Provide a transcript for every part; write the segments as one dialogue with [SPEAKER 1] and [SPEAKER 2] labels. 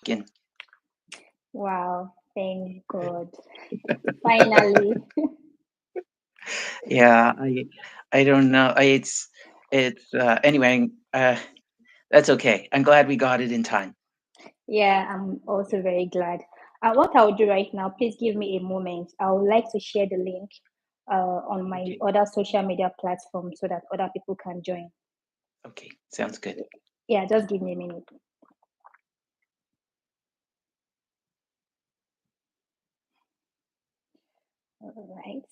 [SPEAKER 1] again.
[SPEAKER 2] Wow, thank God. Finally.
[SPEAKER 1] Yeah, I don't know. It's anyway. That's okay. I'm glad we got it in time.
[SPEAKER 2] Yeah, I'm also very glad. What I'll do right now, please give me a moment. I would like to share the link on my
[SPEAKER 1] Okay.
[SPEAKER 2] other social media platforms so that other people can join.
[SPEAKER 1] Okay. Sounds good.
[SPEAKER 2] Yeah, just give me a minute. All right.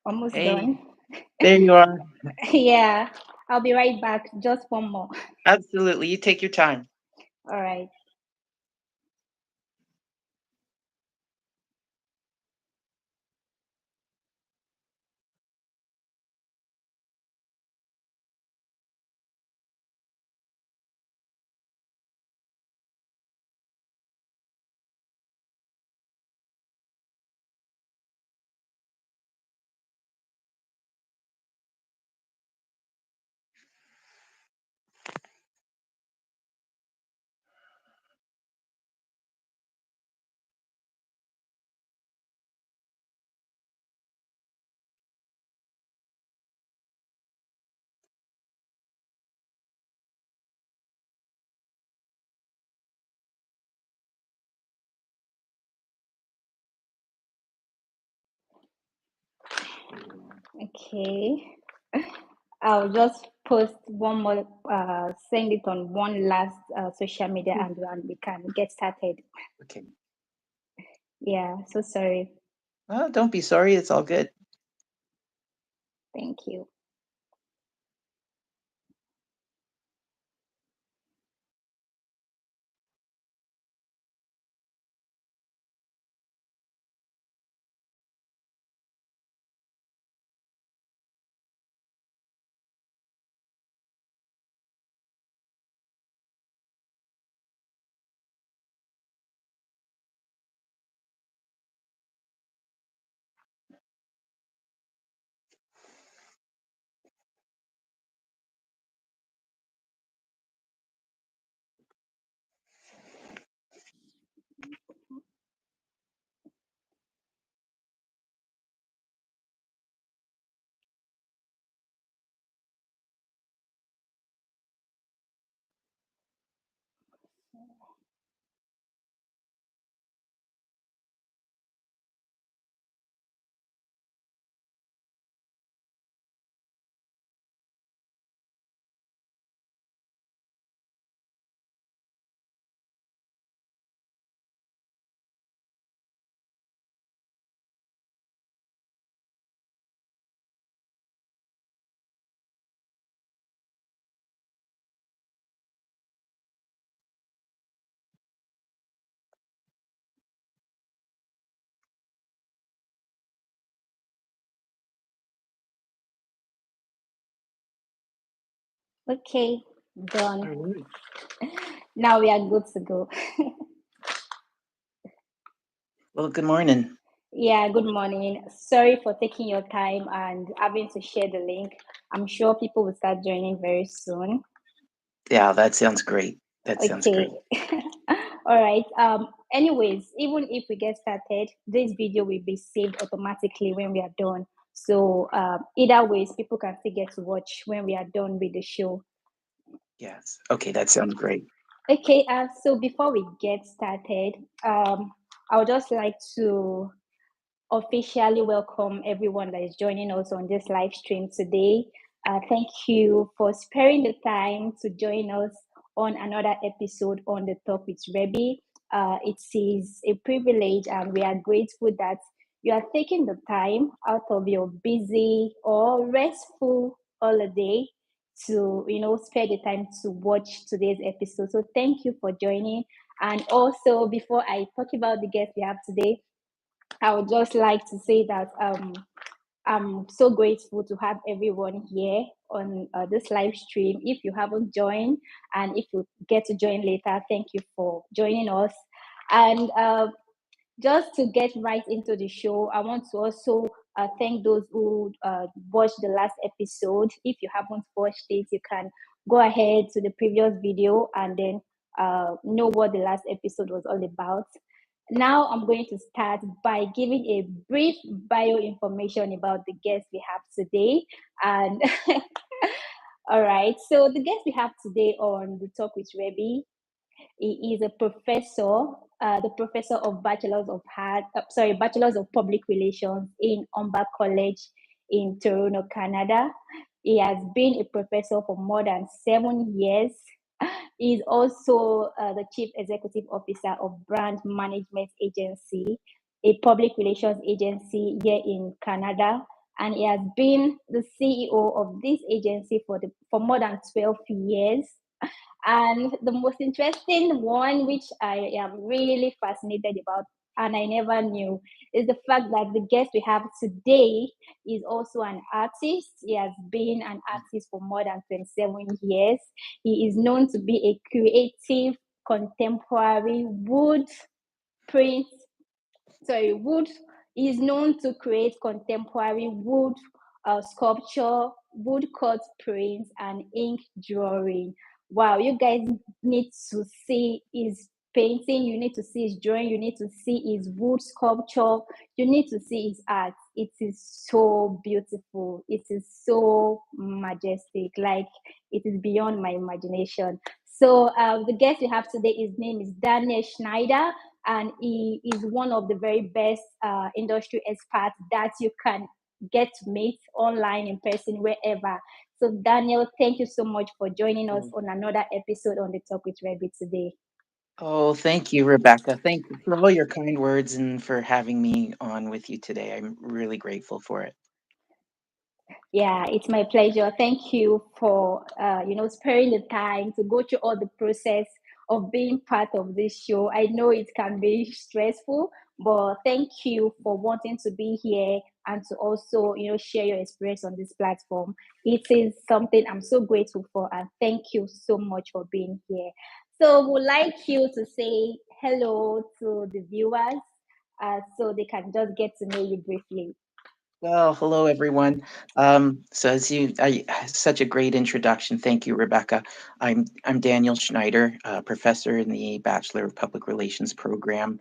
[SPEAKER 2] Almost
[SPEAKER 1] Hey,
[SPEAKER 2] done.
[SPEAKER 1] there you are.
[SPEAKER 2] Yeah, I'll be right back. Just one more.
[SPEAKER 1] Absolutely. You take your time.
[SPEAKER 2] All right. Okay. I'll just post one more, send it on one last social media, and then we can get started.
[SPEAKER 1] Okay.
[SPEAKER 2] Yeah, so sorry.
[SPEAKER 1] Oh, don't be sorry. It's all good.
[SPEAKER 2] Thank you. Okay,
[SPEAKER 1] All
[SPEAKER 2] done.
[SPEAKER 1] right.
[SPEAKER 2] Now we are good to go.
[SPEAKER 1] Well, good morning.
[SPEAKER 2] Yeah, good morning. Sorry for taking your time and having to share the link. I'm sure people will start joining very soon.
[SPEAKER 1] Yeah, that sounds great. That sounds
[SPEAKER 2] Okay.
[SPEAKER 1] great.
[SPEAKER 2] All right. Anyways, even if we get started, this video will be saved automatically when we are done. So either ways, people can still get to watch when we are done with the show.
[SPEAKER 1] Yes. Okay, that sounds great.
[SPEAKER 2] Okay, so before we get started, I would just like to officially welcome everyone that is joining us on this live stream today. Thank you for sparing the time to join us on another episode on the Talk with Rebby. It is a privilege, and we are grateful that you are taking the time out of your busy or restful holiday to spare the time to watch today's episode. So thank you for joining. And also, before I talk about the guest we have today, I would just like to say that I'm so grateful to have everyone here on this live stream. If you haven't joined, and if you get to join later, thank you for joining us. And just to get right into the show, I want to also thank those who watched the last episode. If you haven't watched it, you can go ahead to the previous video and then know what the last episode was all about. Now, I'm going to start by giving a brief bio information about the guest we have today. And all right, so the guest we have today on the Talk with Rebby, he is a professor, the professor of Bachelor's of Public Relations in Humber College in Toronto, Canada. He has been a professor for more than 7 years. He is also the Chief Executive Officer of Brand Management Agency, a public relations agency here in Canada. And he has been the CEO of this agency for more than 12 years. And the most interesting one, which I am really fascinated about, and I never knew, is the fact that the guest we have today is also an artist. He has been an artist for more than 27 years. He is known to be a creative contemporary wood print wood is known to create contemporary wood sculpture, wood cut prints, and ink drawing. Wow, you guys need to see his painting, you need to see his drawing, you need to see his wood sculpture, you need to see his art. It is so beautiful, it is so majestic, like it is beyond my imagination. So the guest we have today, his name is Daniel Schneider, and he is one of the very best industry experts that you can get to meet online, in person, wherever. So, Daniel, thank you so much for joining us
[SPEAKER 1] Mm.
[SPEAKER 2] on another episode on the Talk with Rebby today.
[SPEAKER 1] Oh, thank you, Rebecca. Thank you for all your kind words and for having me on with you today. I'm really grateful for it.
[SPEAKER 2] Yeah, it's my pleasure. Thank you for sparing the time to go through all the process of being part of this show. I know it can be stressful, but thank you for wanting to be here and to also share your experience on this platform. It is something I'm so grateful for, and thank you so much for being here. So, would like you to say hello to the viewers, so they can just get to know you briefly.
[SPEAKER 1] Well, hello everyone. So as you, such a great introduction. Thank you, Rebecca. I'm Daniel Schneider, professor in the Bachelor of Public Relations program.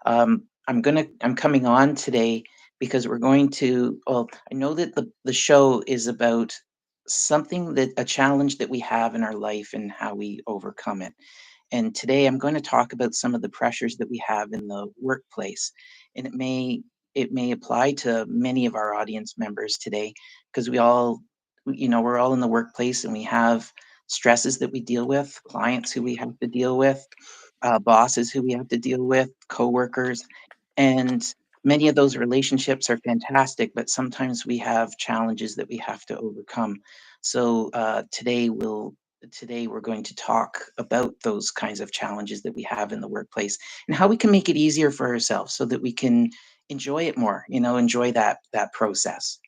[SPEAKER 1] I'm coming on today because we're going to. Well, I know that the show is about something that a challenge that we have in our life and how we overcome it. And today I'm going to talk about some of the pressures that we have in the workplace. And it may apply to many of our audience members today because we're all in the workplace and we have stresses that we deal with, clients who we have to deal with, bosses who we have to deal with, coworkers, and many of those relationships are fantastic, but sometimes we have challenges that we have to overcome. So today we're going to talk about those kinds of challenges that we have in the workplace and how we can make it easier for ourselves so that we can enjoy it more, enjoy that process.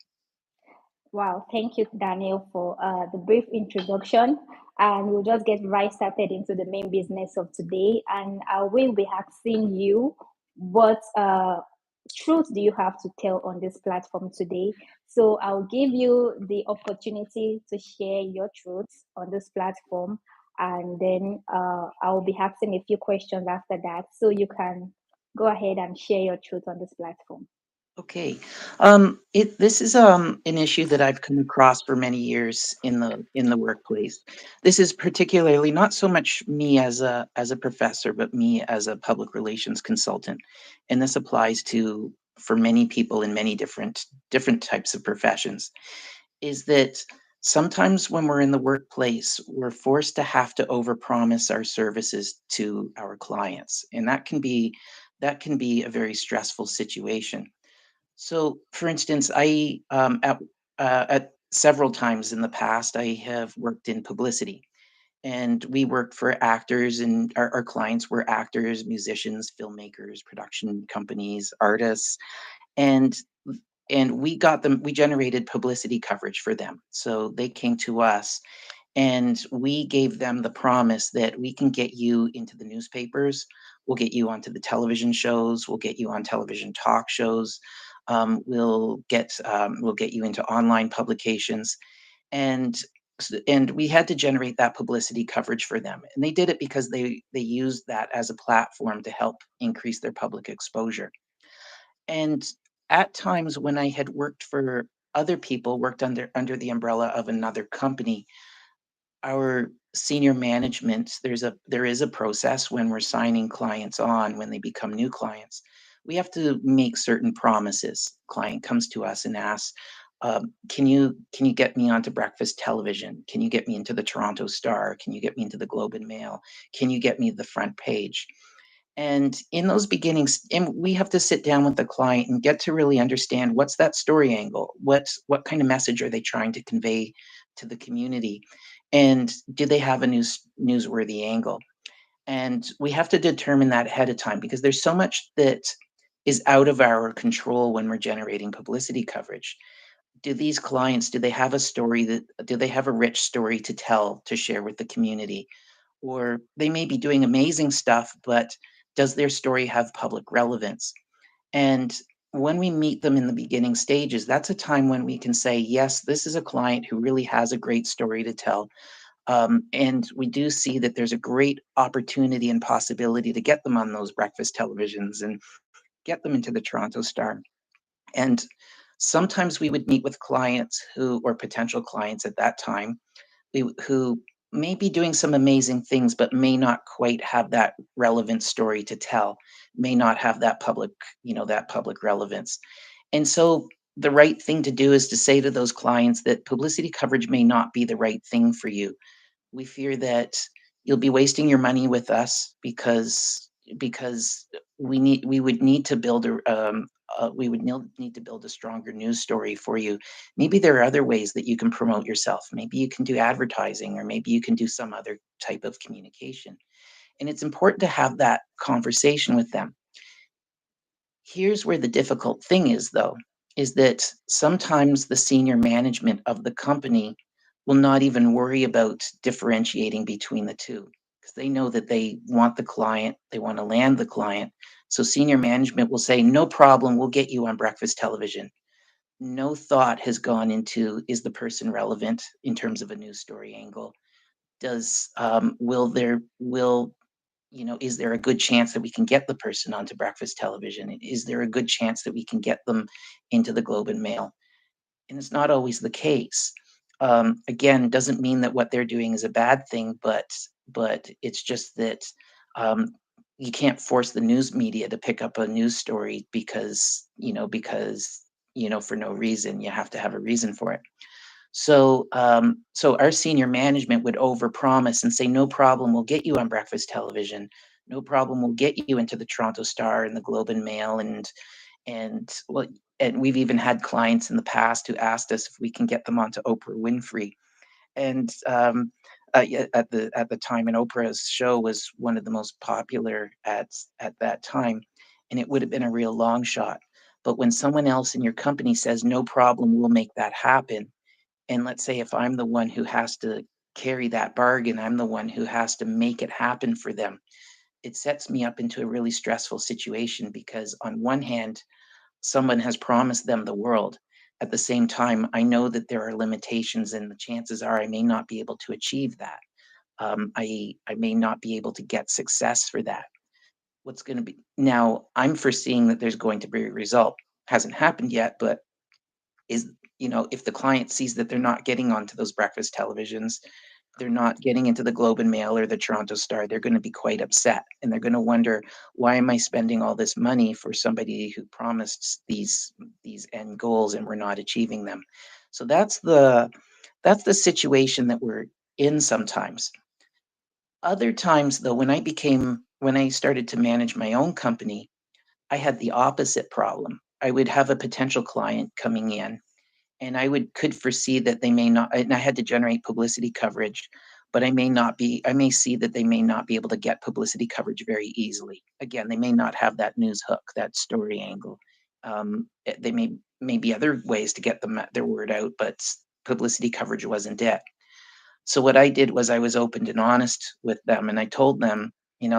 [SPEAKER 2] Wow, thank you, Daniel, for the brief introduction. and we'll just get right started into the main business of today. And I will be asking you what truth do you have to tell on this platform today. So I'll give you the opportunity to share your truths on this platform, and then I'll be asking a few questions after that, so you can go ahead and share your truth on this platform.
[SPEAKER 1] Okay. This is an issue that I've come across for many years in the workplace. This is particularly not so much me as a professor, but me as a public relations consultant, and this applies to for many people in many different types of professions. Is that sometimes when we're in the workplace, we're forced to have to overpromise our services to our clients, and that can be a very stressful situation. So, for instance, at several times in the past, I have worked in publicity, and we worked for actors, and our clients were actors, musicians, filmmakers, production companies, artists, and we got them. We generated publicity coverage for them, so they came to us and we gave them the promise that we can get you into the newspapers, we'll get you onto the television shows, we'll get you on television talk shows, we'll get you into online publications, and and we had to generate that publicity coverage for them, and they did it because they used that as a platform to help increase their public exposure. And at times when I had worked for other people, worked under the umbrella of another company, our senior management, there is a process when we're signing clients on when they become new clients. We have to make certain promises. Client comes to us and asks, can you get me onto breakfast television? Can you get me into the Toronto Star? Can you get me into the Globe and Mail? Can you get me the front page? And in those beginnings, and we have to sit down with the client and get to really understand what's that story angle, what kind of message are they trying to convey to the community, and do they have a newsworthy angle? And we have to determine that ahead of time because there's so much that is out of our control when we're generating publicity coverage. Do these clients, do they have a story that do they have a rich story to tell to share with the community? Or they may be doing amazing stuff, but does their story have public relevance? And when we meet them in the beginning stages, that's a time when we can say, yes, this is a client who really has a great story to tell. And we do see that there's a great opportunity and possibility to get them on those breakfast televisions and get them into the Toronto Star. And sometimes we would meet with clients who, or potential clients at that time, who may be doing some amazing things, but may not quite have that relevant story to tell, may not have that that public relevance. And so the right thing to do is to say to those clients that publicity coverage may not be the right thing for you. We fear that you'll be wasting your money with us because we would need to build need to build a stronger news story for you. Maybe there are other ways that you can promote yourself. Maybe you can do advertising, or maybe you can do some other type of communication. And it's important to have that conversation with them. Here's where the difficult thing is, though, is that sometimes the senior management of the company will not even worry about differentiating between the two because they know that they want the client, they want to land the client. So senior management will say, no problem, we'll get you on breakfast television. No thought has gone into, is the person relevant in terms of a news story angle? Does will is there a good chance that we can get the person onto breakfast television? Is there a good chance that we can get them into the Globe and Mail? And it's not always the case. Again, doesn't mean that what they're doing is a bad thing, but it's just that um, you can't force the news media to pick up a news story because for no reason. You have to have a reason for it. So our senior management would overpromise and say, "No problem, we'll get you on breakfast television. No problem, we'll get you into the Toronto Star and the Globe and Mail." And we've even had clients in the past who asked us if we can get them onto Oprah Winfrey. And yeah, at the time, and Oprah's show was one of the most popular at that time, and it would have been a real long shot. But when someone else in your company says, "No problem, we'll make that happen," and let's say if I'm the one who has to carry that bargain. I'm the one who has to make it happen for them. It sets me up into a really stressful situation because, on one hand, someone has promised them the world. At the same time, I know that there are limitations, and the chances are I may not be able to achieve that. I may not be able to get success for that. What's going to be now? I'm foreseeing that there's going to be a result. Hasn't happened yet, but is if the client sees that they're not getting onto those breakfast televisions, they're not getting into the Globe and Mail or the Toronto Star, they're going to be quite upset, and they're going to wonder, why am I spending all this money for somebody who promised these end goals and we're not achieving them? So that's the situation that we're in sometimes. Other times, though, when I started to manage my own company, I had the opposite problem. I would have a potential client coming in, and I could foresee that they may not, and I had to generate publicity coverage, but I may see that they may not be able to get publicity coverage very easily. Again, they may not have that news hook, that story angle. They may be other ways to get their word out, but publicity coverage wasn't it. So what I did was I was open and honest with them, and I told them,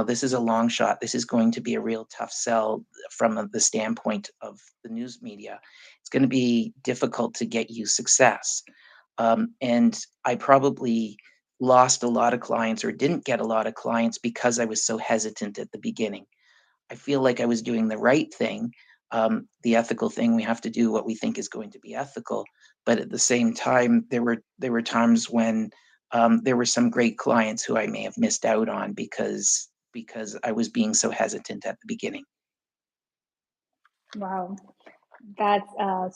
[SPEAKER 1] this is a long shot. This is going to be a real tough sell from the standpoint of the news media. It's going to be difficult to get you success. And I probably lost a lot of clients or didn't get a lot of clients because I was so hesitant at the beginning. I feel like I was doing the right thing, the ethical thing. We have to do what we think is going to be ethical, but at the same time, there were times when there were some great clients who I may have missed out on because I was being so hesitant at the beginning.
[SPEAKER 2] Wow. That's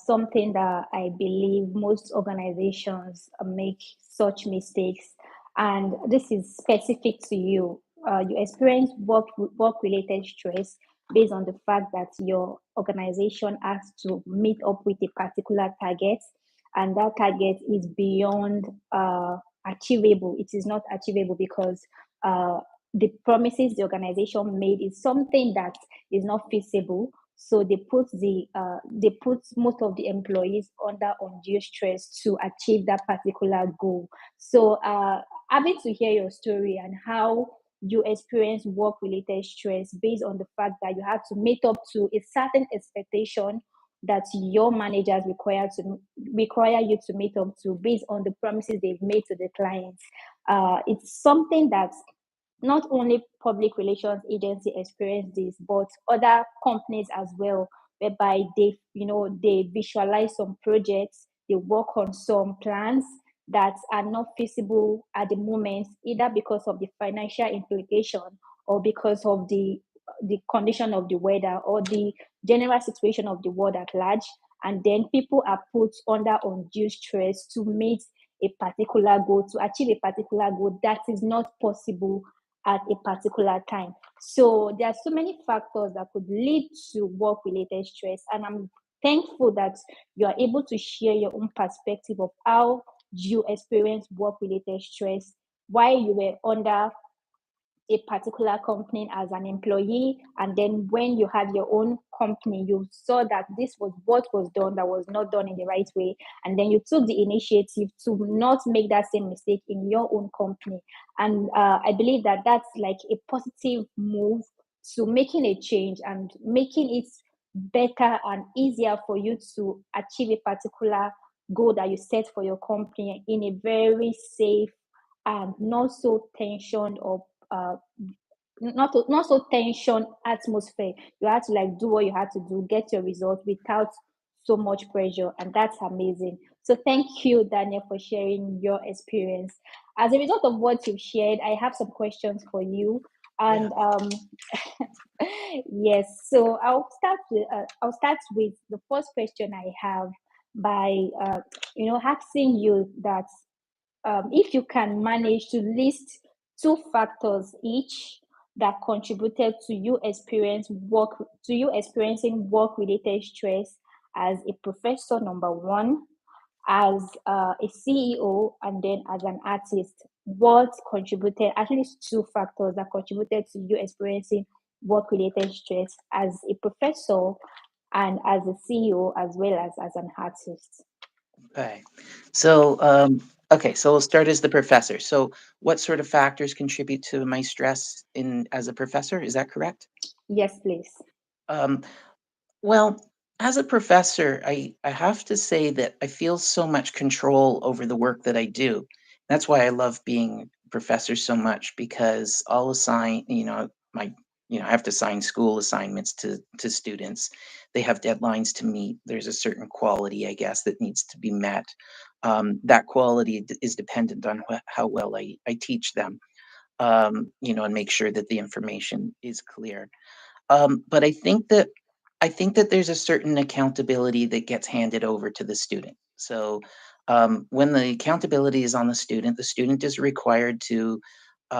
[SPEAKER 2] something that I believe most organizations make such mistakes, and this is specific to you. You experience work related stress based on the fact that your organization has to meet up with a particular target, and that target is beyond achievable. It is not achievable because uh, the promises the organization made is something that is not feasible, so they put most of the employees under undue stress to achieve that particular goal. So having to hear your story and how you experience work related stress based on the fact that you have to meet up to a certain expectation that your managers require you to meet up to based on the promises they've made to the clients. It's something that not only public relations agency experience this, but other companies as well, whereby they visualize some projects, they work on some plans that are not feasible at the moment, either because of the financial implication or because of the condition of the weather or the general situation of the world at large. And then people are put under undue stress to meet a particular goal, to achieve a particular goal that is not possible at a particular time. So there are so many factors that could lead to work related stress. And I'm thankful that you are able to share your own perspective of how you experience work related stress while you were under a particular company as an employee, and then when you had your own company you saw that this was what was done that was not done in the right way, and then you took the initiative to not make that same mistake in your own company. And I believe that that's like a positive move to making a change and making it better and easier for you to achieve a particular goal that you set for your company in a very safe and not so tensioned or not so tension atmosphere. You had to like do what you had to do, get your results without so much pressure, and that's amazing. So thank you, Daniel, for sharing your experience. As a result of what you've shared, I have some questions for you,
[SPEAKER 1] Yeah,
[SPEAKER 2] and yes. So I'll start with the first question I have by asking you that if you can manage to list two factors each that contributed to you experiencing work related stress as a professor, number one, as a CEO, and then as an artist, what contributed, at least two factors that contributed to you experiencing work related stress as a professor and as a CEO as well as an artist?
[SPEAKER 1] okay. So Okay, so we'll start as the professor. So what sort of factors contribute to my stress in as a professor? Is that correct?
[SPEAKER 2] Yes, please.
[SPEAKER 1] Um, Well, as a professor, I have to say that I feel so much control over the work that I do. That's why I love being a professor so much because I'll assign, I have to assign school assignments to students. They have deadlines to meet. There's a certain quality, I guess, that needs to be met. That quality is dependent on how well I teach them, and make sure that the information is clear. But I think that there's a certain accountability that gets handed over to the student. So when the accountability is on the student is required to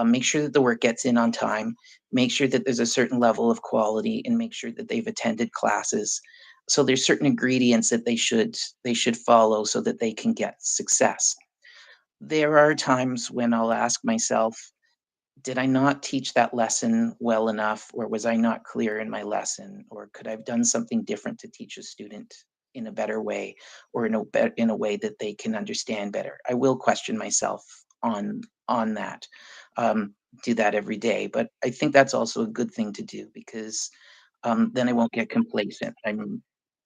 [SPEAKER 1] make sure that the work gets in on time, make sure that there's a certain level of quality, and make sure that they've attended classes. So there's certain ingredients that they should follow so that they can get success. There are times when I'll ask myself, did I not teach that lesson well enough, or was I not clear in my lesson, or could I have done something different to teach a student in a better way, or in a way that they can understand better? I will question myself on that. Um, do that every day, but I think that's also a good thing to do because then I won't get complacent.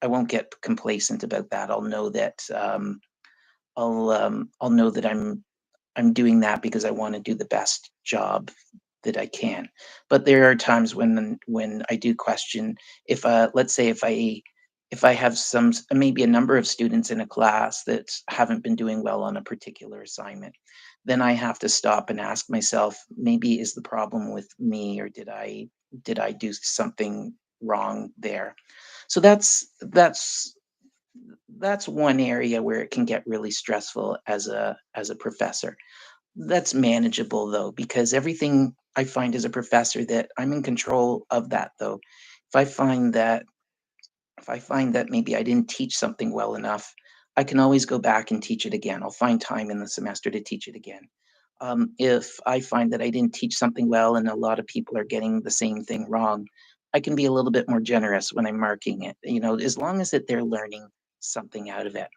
[SPEAKER 1] I won't get complacent about that. I'll know that I'm doing that because I wanna do the best job that I can. But there are times when I do question if, let's say if I have maybe a number of students in a class that haven't been doing well on a particular assignment, then I have to stop and ask myself, maybe is the problem with me, or did I do something wrong there? So that's one area where it can get really stressful as a professor. That's manageable though, because everything I find as a professor that I'm in control of that though. If I find that if I find that maybe I didn't teach something well enough, I can always go back and teach it again. I'll find time in the semester to teach it again. If I find that I didn't teach something well and a lot of people are getting the same thing wrong, I can be a little bit more generous when I'm marking it, as long as that they're learning something out of it.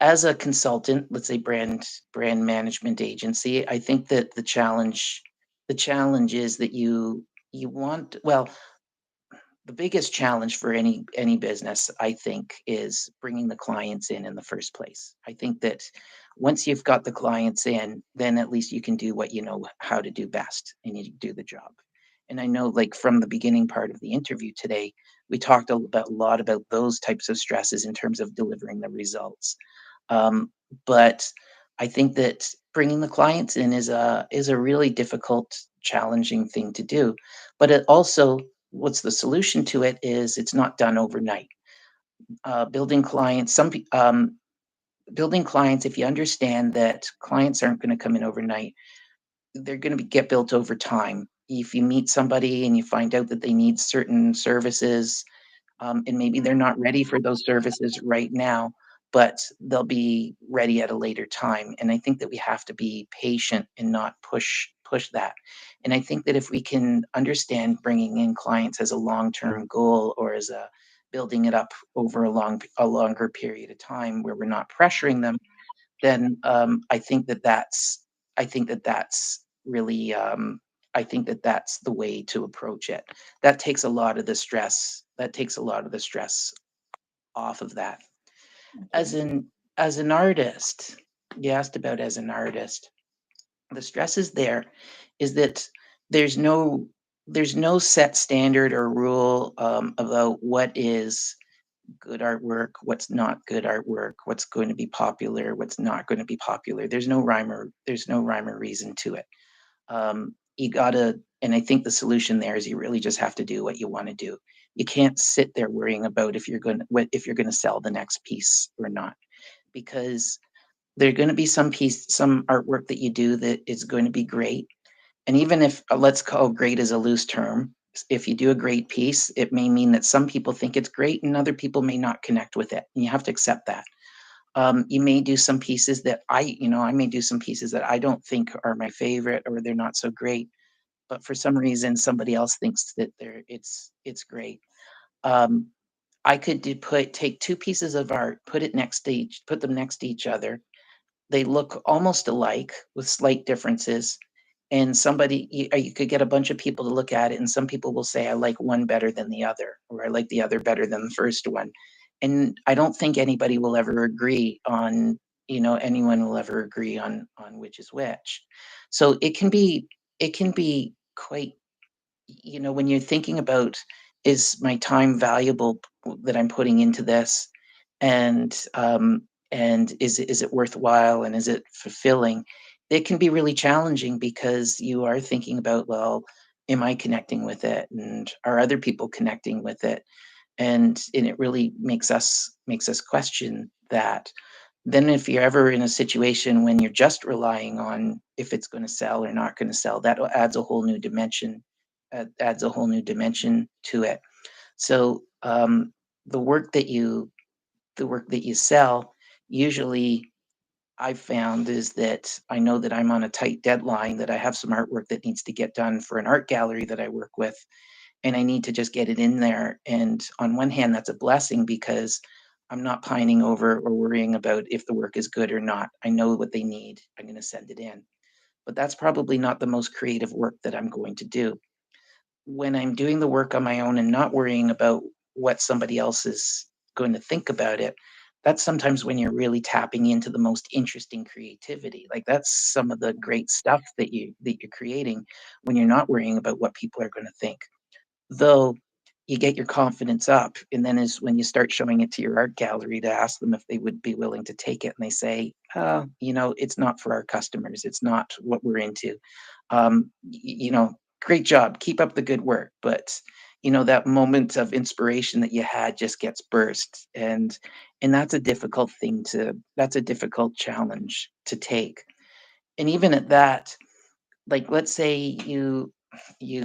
[SPEAKER 1] As a consultant, let's say brand management agency, I think that the challenge is that you want well, the biggest challenge for any business, I think, is bringing the clients in the first place. I think that once you've got the clients in, then at least you can do what you know how to do best, and you do the job. And I know, like from the beginning part of the interview today, we talked a lot about those types of stresses in terms of delivering the results. Um, but I think that bringing the clients in is a really difficult, challenging thing to do. But it also, what's the solution to it is it's not done overnight. Building clients, building clients. If you understand that clients aren't going to come in overnight, they're going to get built over time. If you meet somebody and you find out that they need certain services, and maybe they're not ready for those services right now, but they'll be ready at a later time. And I think that we have to be patient and not push that. And I think that if we can understand bringing in clients as a long-term goal, or as a building it up over a longer period of time where we're not pressuring them, then I think that that's really I think that that's the way to approach it. That takes a lot of the stress off of that.
[SPEAKER 2] Okay.
[SPEAKER 1] As an artist, you asked about as an artist, the stress is there is that there's no there's no set standard or rule about what is good artwork, what's not good artwork, what's going to be popular, what's not going to be popular. There's no rhyme or reason to it. You gotta, and I think the solution there is you really just have to do what you want to do. You can't sit there worrying about if you're going to sell the next piece or not, because there're going to be some artwork that you do that is going to be great. And even if, let's call great as a loose term, if you do a great piece, it may mean that some people think it's great and other people may not connect with it. And you have to accept that. You may do some pieces that I may do some pieces that I don't think are my favorite, or they're not so great. But for some reason, somebody else thinks that it's great. Um, I could take two pieces of art, put them next to each other. They look almost alike with slight differences, and you could get a bunch of people to look at it, and some people will say, "I like one better than the other," or "I like the other better than the first one." And I don't think anybody will ever agree on, anyone will ever agree on which is which. So it can be quite, when you're thinking about, is my time valuable that I'm putting into this, and is it worthwhile, and is it fulfilling? It can be really challenging because you are thinking about, well, am I connecting with it, and are other people connecting with it? And it really makes us question that. Then if you're ever in a situation when you're just relying on if it's going to sell or not going to sell, that adds a whole new dimension, to it. So the work that you the work that you sell, usually I've found, is that I know that I'm on a tight deadline, that I have some artwork that needs to get done for an art gallery that I work with, and I need to just get it in there. And on one hand, that's a blessing because I'm not pining over or worrying about if the work is good or not. I know what they need. I'm going to send it in. But that's probably not the most creative work that I'm going to do. When I'm doing the work on my own and not worrying about what somebody else is going to think about it, that's sometimes when you're really tapping into the most interesting creativity. Like, that's some of the great stuff that you're creating when you're not worrying about what people are going to think. Though you get your confidence up, and then is when you start showing it to your art gallery to ask them if they would be willing to take it, and they say, "Oh, it's not for our customers. It's not what we're into." Great job. Keep up the good work. But that moment of inspiration that you had just gets burst, and that's a difficult challenge to take. And even at that, like, let's say you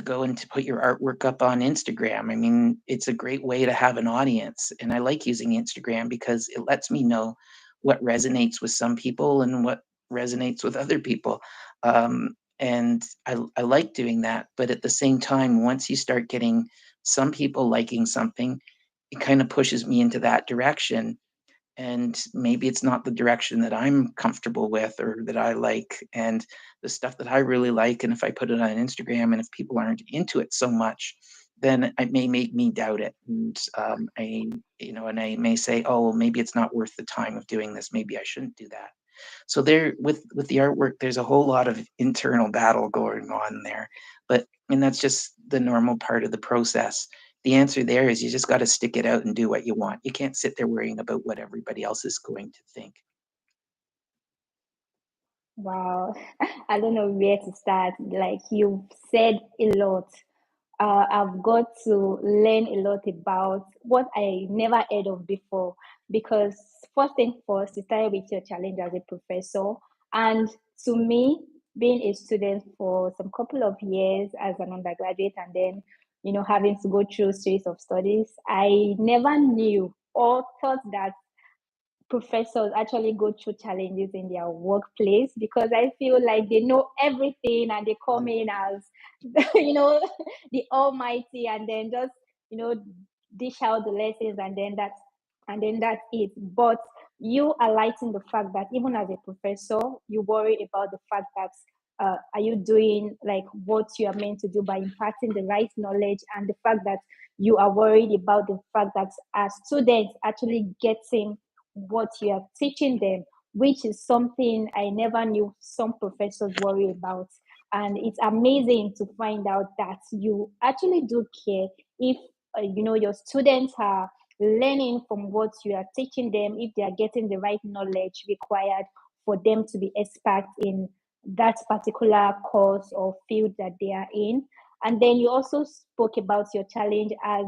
[SPEAKER 1] go and to put your artwork up on Instagram. I mean, it's a great way to have an audience, and I like using Instagram because it lets me know what resonates with some people and what resonates with other people. And I like doing that, but at the same time, once you start getting some people liking something, it kind of pushes me into that direction, and maybe it's not the direction that I'm comfortable with or that I like. And the stuff that I really like, and if I put it on Instagram and if people aren't into it so much, then it may make me doubt it. And I may say, oh, well, maybe it's not worth the time of doing this. Maybe I shouldn't do that. So there, with the artwork, there's a whole lot of internal battle going on there. And that's just the normal part of the process. The answer there is you just got to stick it out and do what you want. You can't sit there worrying about what everybody else is going to think.
[SPEAKER 2] Wow. I don't know where to start. Like you've said a lot. I've got to learn a lot about what I never heard of before. Because first thing first, you started with your challenge as a professor, and to me, being a student for some couple of years as an undergraduate, and then having to go through a series of studies, I never knew or thought that professors actually go through challenges in their workplace, because I feel like they know everything and they come
[SPEAKER 1] Um,
[SPEAKER 2] in as you know the almighty, and then just you know dish out the lessons, and then that's it. But you are lighting the fact that even as a professor, you worry about the fact that are you doing like what you are meant to do by imparting the right knowledge, and the fact that you are worried about the fact that as students actually getting what you are teaching them, which is something I never knew some professors worry about. And it's amazing to find out that you actually do care if your students are learning from what you are teaching them, if they are getting the right knowledge required for them to be experts in that particular course or field that they are in. And then you also spoke about your challenge as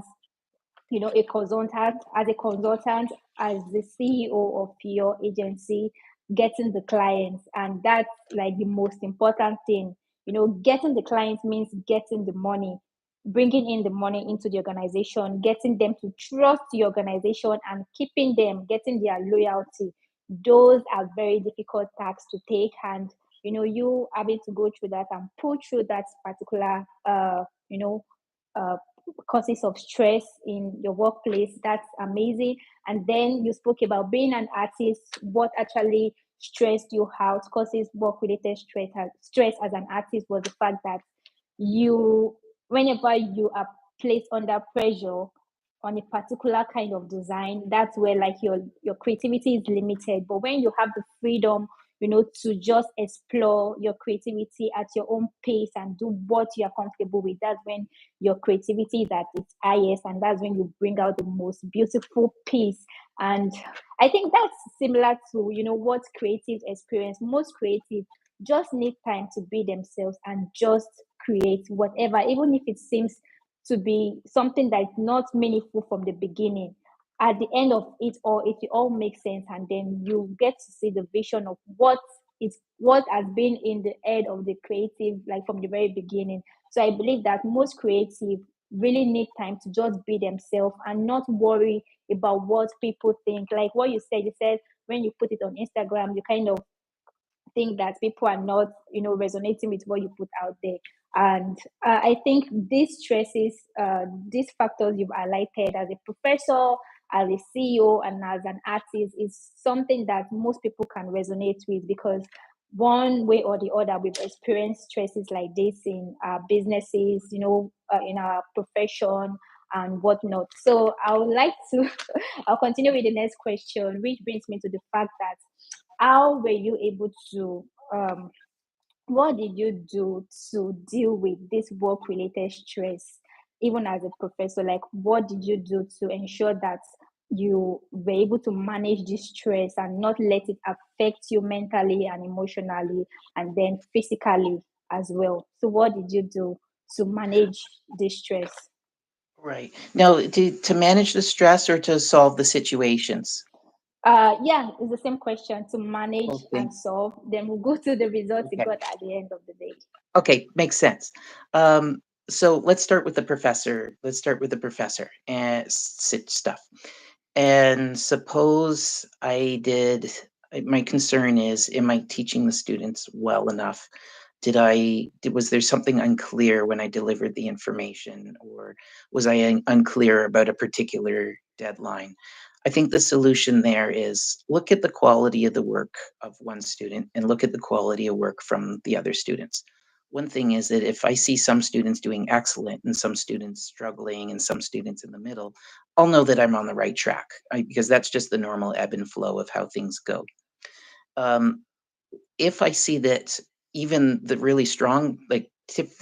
[SPEAKER 2] a consultant, as the CEO of your agency, getting the clients. And that's like the most important thing. Getting the clients means getting the money, bringing in the money into the organization, getting them to trust the organization, and keeping them, getting their loyalty. Those are very difficult tasks to take. And you having to go through that and pull through that particular you know causes of stress in your workplace. That's amazing. And then you spoke about being an artist, what actually stressed you out, causes work related stress as an artist was the fact that you, whenever you are placed under pressure on a particular kind of design, that's where like your creativity is limited. But when you have the freedom, to just explore your creativity at your own pace and do what you are comfortable with, that's when your creativity is at its highest, and that's when you bring out the most beautiful piece. And I think that's similar to what creatives experience. Most creatives just need time to be themselves and just create whatever, even if it seems to be something that is not meaningful from the beginning. At the end of it all, it will all make sense, and then you get to see the vision of what has been in the head of the creative, like from the very beginning. So I believe that most creative really need time to just be themselves and not worry about what people think. Like what you said when you put it on Instagram, you kind of think that people are not resonating with what you put out there. And I think these stresses, these factors you've highlighted as a professor, as a CEO, and as an artist is something that most people can resonate with, because one way or the other we've experienced stresses like this in our businesses, in our profession and whatnot. So I would like to I'll continue with the next question, which brings me to the fact that how were you able to what did you do to deal with this work related stress, even as a professor? Like what did you do to ensure that you were able to manage this stress and not let it affect you mentally and emotionally and then physically as well? So what did you do to manage this stress?
[SPEAKER 1] Right. Now, to manage the stress or to solve the situations?
[SPEAKER 2] Yeah, it's the same question, to manage
[SPEAKER 1] Okay.
[SPEAKER 2] and solve. Then we'll go to the results you
[SPEAKER 1] Okay.
[SPEAKER 2] got at the end of the day.
[SPEAKER 1] Okay, makes sense. So let's start with the professor. Let's start with the professor and sit stuff. And suppose my concern is, am I teaching the students well enough? Was there something unclear when I delivered the information, or was I unclear about a particular deadline? I think the solution there is look at the quality of the work of one student and look at the quality of work from the other students. One thing is that if I see some students doing excellent and some students struggling and some students in the middle, I'll know that I'm on the right track, because that's just the normal ebb and flow of how things go. Um, if I see that even the really strong, like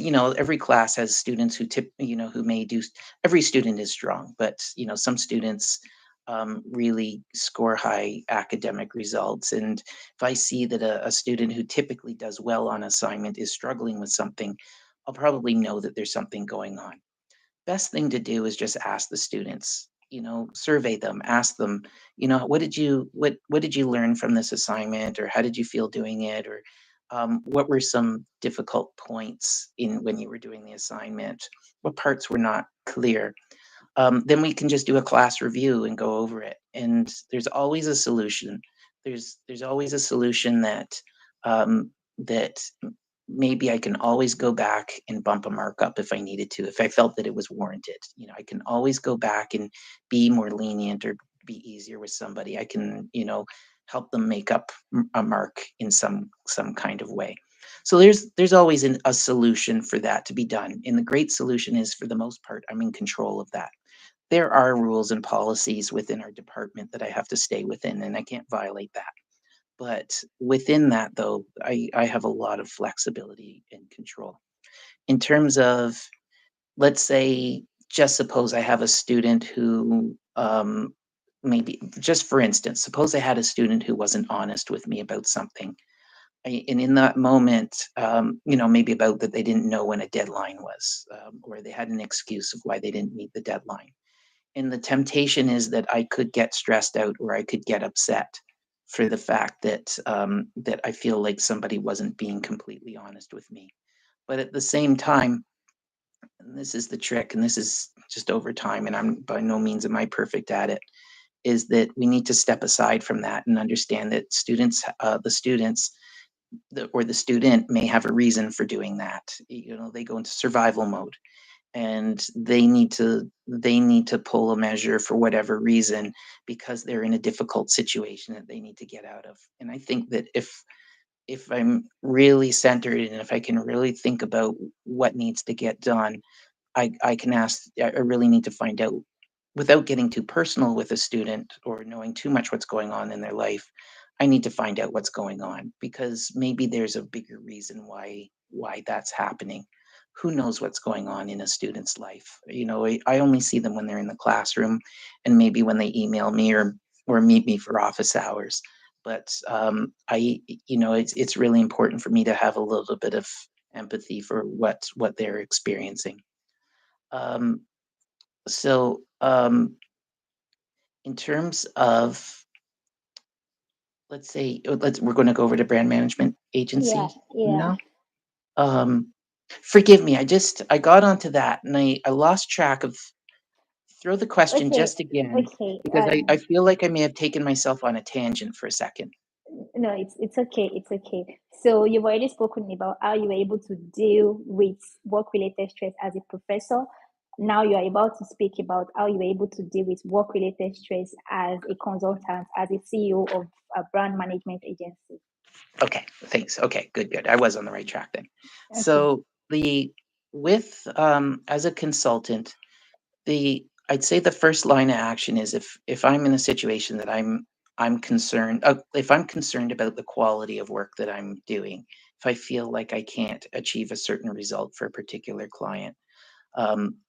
[SPEAKER 1] every class has students who who may do, every student is strong, but some students really score high academic results. And if I see that a student who typically does well on assignment is struggling with something, I'll probably know that there's something going on. Best thing to do is just ask the students, survey them, ask them, what did you learn from this assignment, or how did you feel doing it, or what were some difficult points in when you were doing the assignment, what parts were not clear. Then we can just do a class review and go over it. And there's always a solution. There's always a solution that maybe I can always go back and bump a mark up if I needed to, if I felt that it was warranted. I can always go back and be more lenient or be easier with somebody. I can, help them make up a mark in some kind of way. So there's always a solution for that to be done. And the great solution is, for the most part, I'm in control of that. There are rules and policies within our department that I have to stay within, and I can't violate that. But within that, though, I have a lot of flexibility and control. In terms of, let's say, just suppose I have a student who, maybe, just for instance, suppose I had a student who wasn't honest with me about something. And in that moment, maybe about that they didn't know when a deadline was, or they had an excuse of why they didn't meet the deadline. And the temptation is that I could get stressed out or I could get upset for the fact that I feel like somebody wasn't being completely honest with me. But at the same time, and this is the trick, and this is just over time, and I'm by no means am I perfect at it, is that we need to step aside from that and understand that the student may have a reason for doing that. They go into survival mode. and they need to pull a measure for whatever reason because they're in a difficult situation that they need to get out of. And I think that if I'm really centered and if I can really think about what needs to get done, I can ask. I really need to find out without getting too personal with a student or knowing too much what's going on in their life. I need to find out what's going on because maybe there's a bigger reason why that's happening. Who knows what's going on in a student's life? I only see them when they're in the classroom and maybe when they email me or meet me for office hours. But it's really important for me to have a little bit of empathy for what they're experiencing. Um, so, in terms of, let's say, we're going to go over to brand management
[SPEAKER 2] Yeah,
[SPEAKER 1] agency
[SPEAKER 2] yeah.
[SPEAKER 1] now. Um, Forgive me, I got onto that and I lost track of. Throw the question
[SPEAKER 2] Okay,
[SPEAKER 1] just again
[SPEAKER 2] okay.
[SPEAKER 1] because I feel like I may have taken myself on a tangent for a second.
[SPEAKER 2] No, it's okay. It's okay. So you've already spoken about how you were able to deal with work-related stress as a professor. Now you are about to speak about how you were able to deal with work-related stress as a consultant, as a CEO of a brand management agency.
[SPEAKER 1] Okay, thanks. Okay, good, good. I was on the right track then.
[SPEAKER 2] Okay.
[SPEAKER 1] So the with as a consultant, the I'd say the first line of action is if I'm in a situation that I'm concerned, if I'm concerned about the quality of work that I'm doing, if I feel like I can't achieve a certain result for a particular client,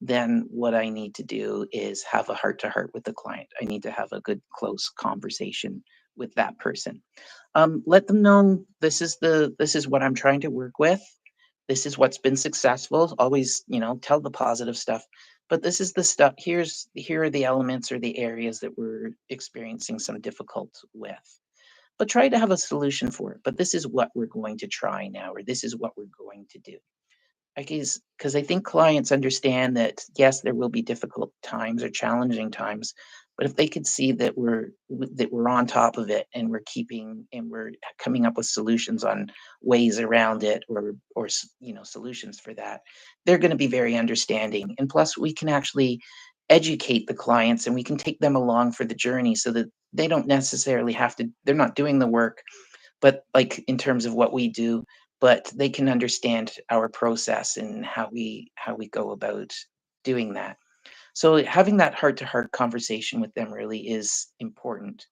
[SPEAKER 1] then what I need to do is have a heart to heart with the client. I need to have a good close conversation with that person. Let them know this is what I'm trying to work with. This is what's been successful. Always, tell the positive stuff. But this is the stuff. Here are the elements or the areas that we're experiencing some difficult with. But try to have a solution for it. But this is what we're going to try now, or this is what we're going to do. I guess because I think clients understand that yes, there will be difficult times or challenging times, but if they could see that we're on top of it and we're coming up with solutions on ways around it or solutions for that, they're going to be very understanding. And plus, we can actually educate the clients and we can take them along for the journey so that they don't necessarily have to. They're not doing the work but like in terms of what we do, but they can understand our process and how we go about doing that. So having that heart to heart conversation with them really is important.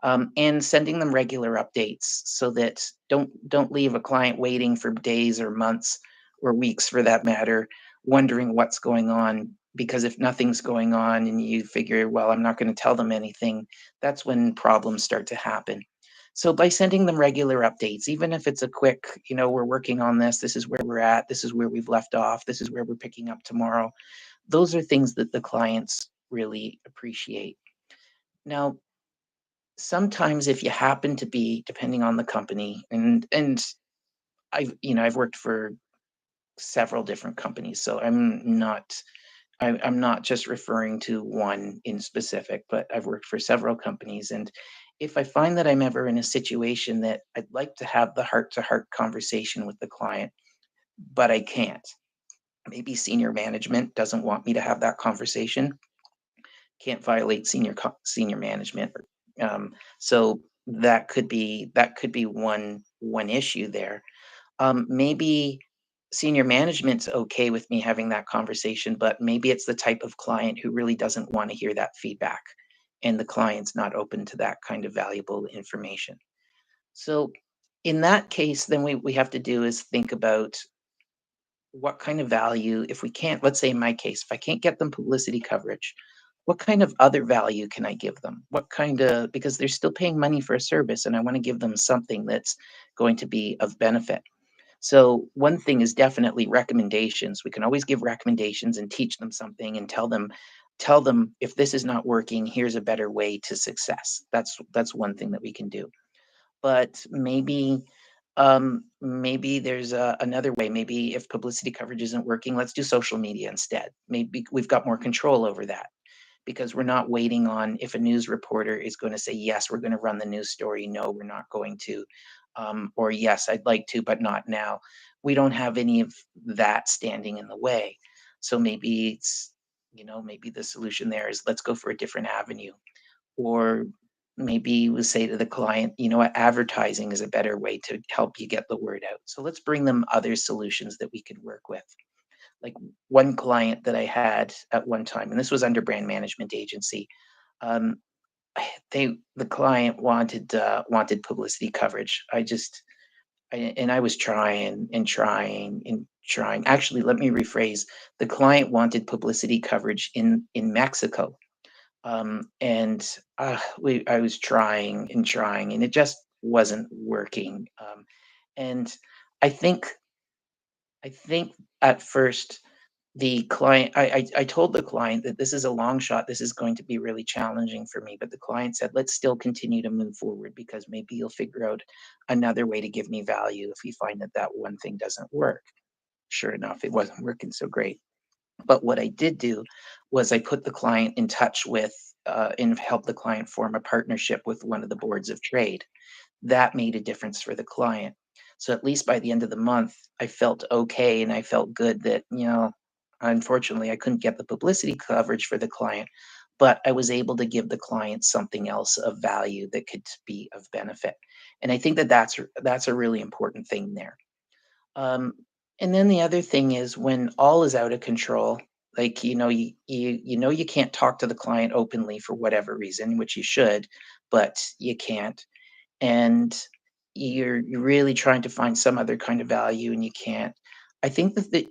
[SPEAKER 1] And sending them regular updates so that don't leave a client waiting for days or months or weeks for that matter, wondering what's going on. Because if nothing's going on and you figure, well, I'm not going to tell them anything, that's when problems start to happen. So by sending them regular updates, even if it's a quick, we're working on this, this is where we're at, this is where we've left off, this is where we're picking up tomorrow, those are things that the clients really appreciate. Now, sometimes if you happen to be, depending on the company, and I've worked for several different companies, so I'm not just referring to one in specific, but I've worked for several companies. And if I find that I'm ever in a situation that I'd like to have the heart to heart conversation with the client, but I can't, maybe senior management doesn't want me to have that conversation, can't violate senior management. So that could be one issue there. Maybe senior management's okay with me having that conversation, but maybe it's the type of client who really doesn't want to hear that feedback, and the client's not open to that kind of valuable information. So in that case, then we have to do is think about what kind of value, if we can't, let's say in my case, if I can't get them publicity coverage, what kind of other value can I give them? What kind of, because they're still paying money for a service and I want to give them something that's going to be of benefit. So one thing is definitely recommendations. We can always give recommendations and teach them something and tell them if this is not working, here's a better way to success. That's one thing that we can do. But maybe there's another way. Maybe if publicity coverage isn't working, let's do social media instead. Maybe we've got more control over that because we're not waiting on if a news reporter is going to say, yes, we're going to run the news story. No, we're not going to. Or yes, I'd like to, but not now. We don't have any of that standing in the way. So maybe maybe the solution there is let's go for a different avenue. Or maybe we'll say to the client, you know what, advertising is a better way to help you get the word out. So let's bring them other solutions that we could work with. Like one client that I had at one time, and this was under brand management agency. Um, the client wanted publicity coverage. And I was trying and trying and trying. Actually, let me rephrase. The client wanted publicity coverage in Mexico, and I was trying and trying, and it just wasn't working. And I think I think at first the client, I told the client that this is a long shot. This is going to be really challenging for me. But the client said, let's still continue to move forward because maybe you'll figure out another way to give me value if you find that that one thing doesn't work. Sure enough, it wasn't working so great. But what I did do was I put the client in touch with and helped the client form a partnership with one of the boards of trade. That made a difference for the client. So at least by the end of the month, I felt okay and I felt good that, unfortunately, I couldn't get the publicity coverage for the client, but I was able to give the client something else of value that could be of benefit. And I think that that's a really important thing there. Um, and then the other thing is when all is out of control, like you can't talk to the client openly for whatever reason, which you should, but you can't, and you're really trying to find some other kind of value and you can't. I think that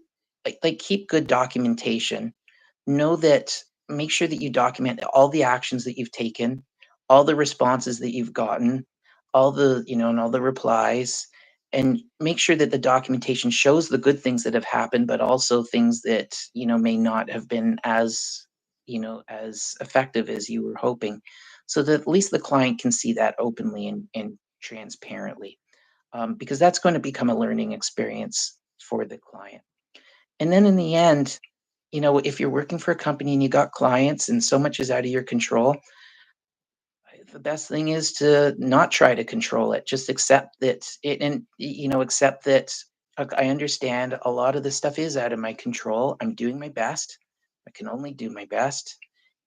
[SPEAKER 1] like keep good documentation. Know that Make sure that you document all the actions that you've taken, all the responses that you've gotten, and all the replies, and make sure that the documentation shows the good things that have happened, but also things that, may not have been as effective as you were hoping, so that at least the client can see that openly and transparently, because that's going to become a learning experience for the client. And then in the end, if you're working for a company and you got clients and so much is out of your control, the best thing is to not try to control it. Just accept that it, and accept that I understand a lot of this stuff is out of my control. I'm doing my best. I can only do my best.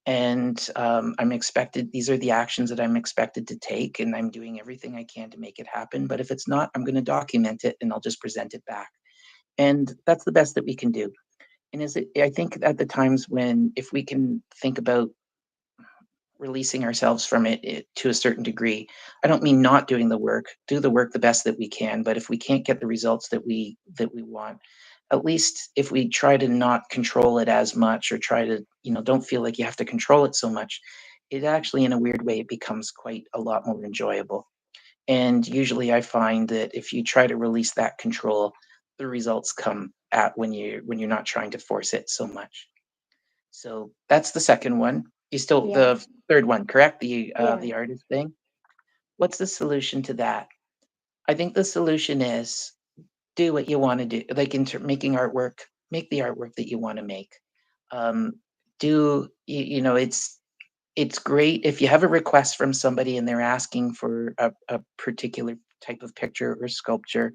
[SPEAKER 1] And I'm expected, these are the actions that I'm expected to take, and I'm doing everything I can to make it happen. But if it's not, I'm going to document it and I'll just present it back. And that's the best that we can do. And I think at the times when, if we can think about releasing ourselves from it to a certain degree, I don't mean not doing the work, do the work the best that we can. But if we can't get the results that we want, at least if we try to not control it as much, or try to, don't feel like you have to control it so much, it actually, in a weird way, it becomes quite a lot more enjoyable. And usually I find that if you try to release that control, the results come at when you're not trying to force it so much. So that's the second one. You still
[SPEAKER 2] Yeah,
[SPEAKER 1] the third one, correct? The
[SPEAKER 2] yeah,
[SPEAKER 1] artist thing. What's the solution to that? I think the solution is do what you want to do. Like making artwork, make the artwork that you want to make. Um, do you know it's great if you have a request from somebody and they're asking for a particular type of picture or sculpture,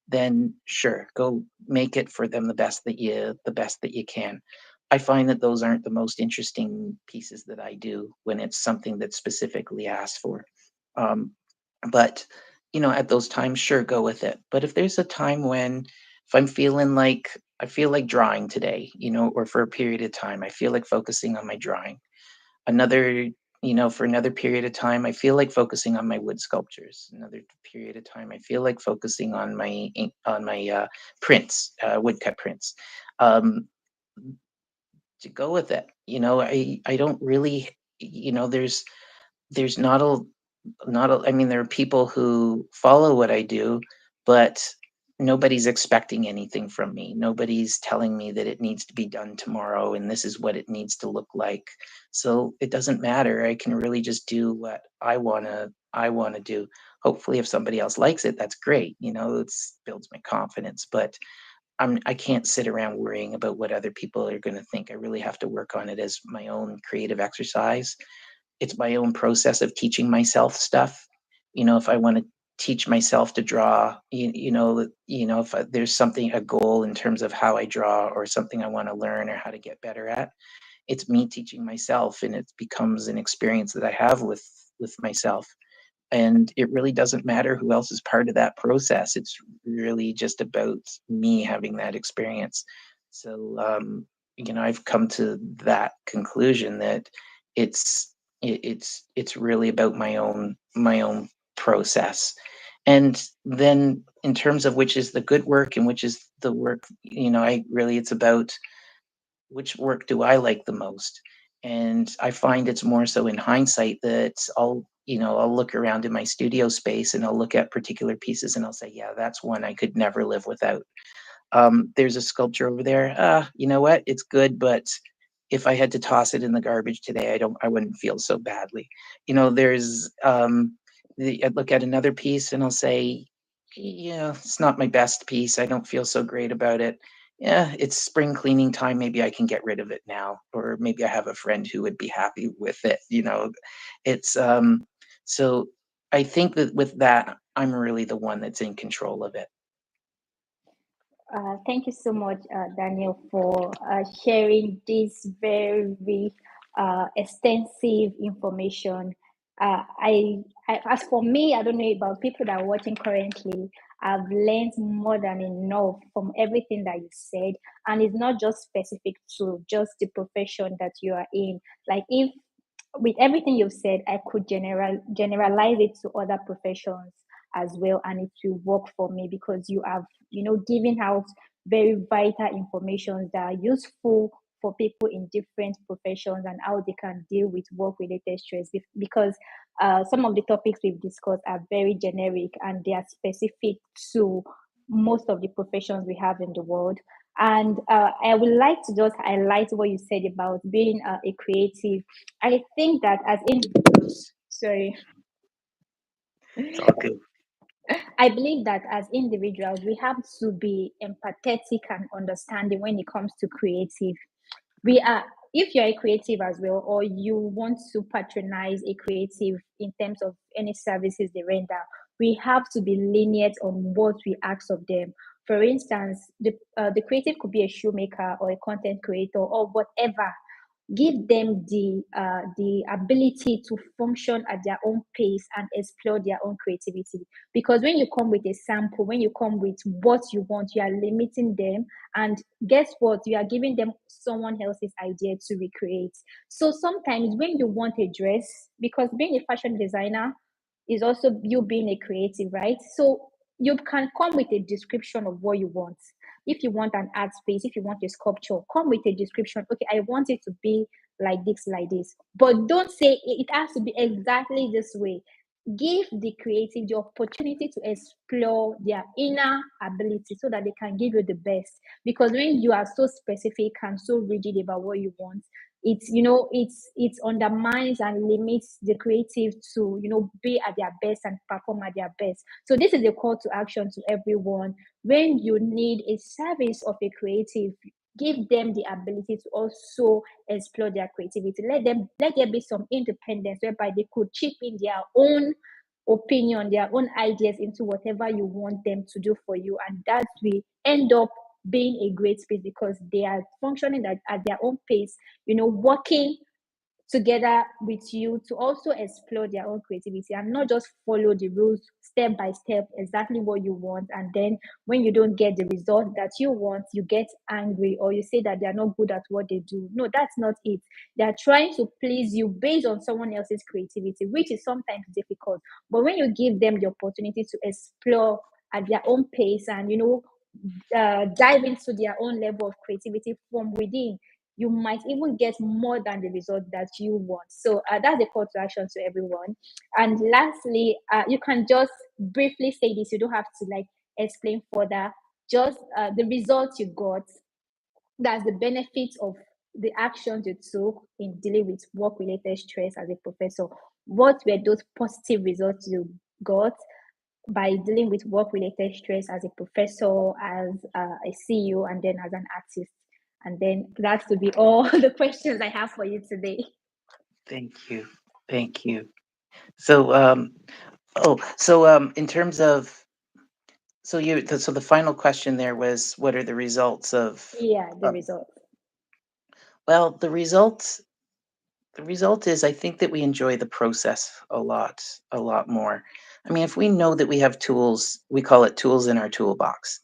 [SPEAKER 1] then sure, go make it for them the best that you can. I find that those aren't the most interesting pieces that I do when it's something that's specifically asked for. Um, but at those times, sure, go with it. But if there's a time when, if I'm feeling like I feel like drawing today, or for a period of time, I feel like focusing on my drawing. Another, for another period of time, I feel like focusing on my wood sculptures. Another period of time, I feel like focusing on my prints, woodcut prints. Um, to go with it, I don't really, there's I mean, there are people who follow what I do, but nobody's expecting anything from me. Nobody's telling me that it needs to be done tomorrow and this is what it needs to look like. So it doesn't matter. I can really just do what I want to do. Hopefully if somebody else likes it, that's great. It builds my confidence, but I can't sit around worrying about what other people are going to think. I really have to work on it as my own creative exercise. It's my own process of teaching myself stuff. If I want to teach myself to draw. If there's something, a goal in terms of how I draw or something I want to learn or how to get better at, it's me teaching myself, and it becomes an experience that I have with myself. And it really doesn't matter who else is part of that process. It's really just about me having that experience. So, I've come to that conclusion that it's really about my own process. And then in terms of which is the good work and which is the work, I really, it's about which work do I like the most? And I find it's more so in hindsight that I'll look around in my studio space and I'll look at particular pieces and I'll say, yeah, that's one I could never live without. There's a sculpture over there. You know what? It's good, but if I had to toss it in the garbage today, I wouldn't feel so badly. There's I look at another piece and I'll say, yeah, it's not my best piece. I don't feel so great about it. Yeah, it's spring cleaning time. Maybe I can get rid of it now, or maybe I have a friend who would be happy with it. It's so I think that with that, I'm really the one that's in control of it.
[SPEAKER 2] Thank you so much, Daniel, for sharing this very extensive information. As for me, I don't know about people that are watching currently. I've learned more than enough from everything that you said, and it's not just specific to just the profession that you are in. Like if with everything you've said, I could generalize it to other professions as well, and it will work for me because you have, given out very vital information that are useful for people in different professions and how they can deal with work related stress. Because some of the topics we've discussed are very generic and they are specific to most of the professions we have in the world. And I would like to just highlight what you said about being a creative. I think that as individuals, sorry,
[SPEAKER 1] It's all good.
[SPEAKER 2] I believe that as individuals, we have to be empathetic and understanding when it comes to creative. We are, if you're a creative as well, or you want to patronize a creative in terms of any services they render, we have to be lenient on what we ask of them. For instance, the creative could be a shoemaker or a content creator or whatever. Give them the ability to function at their own pace and explore their own creativity, because when you come with a sample, when you come with what you want, you are limiting them, and guess what, you are giving them someone else's idea to recreate. So sometimes when you want a dress, because being a fashion designer is also you being a creative, right? So you can come with a description of what you want. If you want an art space, if you want a sculpture, come with a description. Okay, I want it to be like this. But don't say it has to be exactly this way. Give the creative the opportunity to explore their inner ability so that they can give you the best. Because when you are so specific and so rigid about what you want, it's undermines and limits the creative to be at their best and perform at their best. So this is a call to action to everyone. When you need a service of a creative, give them the ability to also explore their creativity. Let there be some independence whereby they could chip in their own opinion, their own ideas into whatever you want them to do for you, and that will end up being a great space because they are functioning at their own pace, working together with you to also explore their own creativity and not just follow the rules step by step exactly what you want, and then when you don't get the result that you want, you get angry or you say that they are not good at what they do. No, that's not it. They are trying to please you based on someone else's creativity, which is sometimes difficult. But when you give them the opportunity to explore at their own pace and dive into their own level of creativity from within, you might even get more than the result that you want. So that's a call to action to everyone. And lastly, you can just briefly say this. You don't have to like explain further. Just the results you got. That's the benefits of the actions you took in dealing with work-related stress as a professor. What were those positive results you got by dealing with work-related stress as a professor, as a CEO, and then as an artist? And then that would be all the questions I have for you today.
[SPEAKER 1] Thank you. Thank you. So, Oh, so in terms of so the final question there was, what are the results
[SPEAKER 2] Yeah, the
[SPEAKER 1] of
[SPEAKER 2] results.
[SPEAKER 1] well, the result is I think that we enjoy the process a lot more. I mean, if we know that we have tools, we call it tools in our toolbox.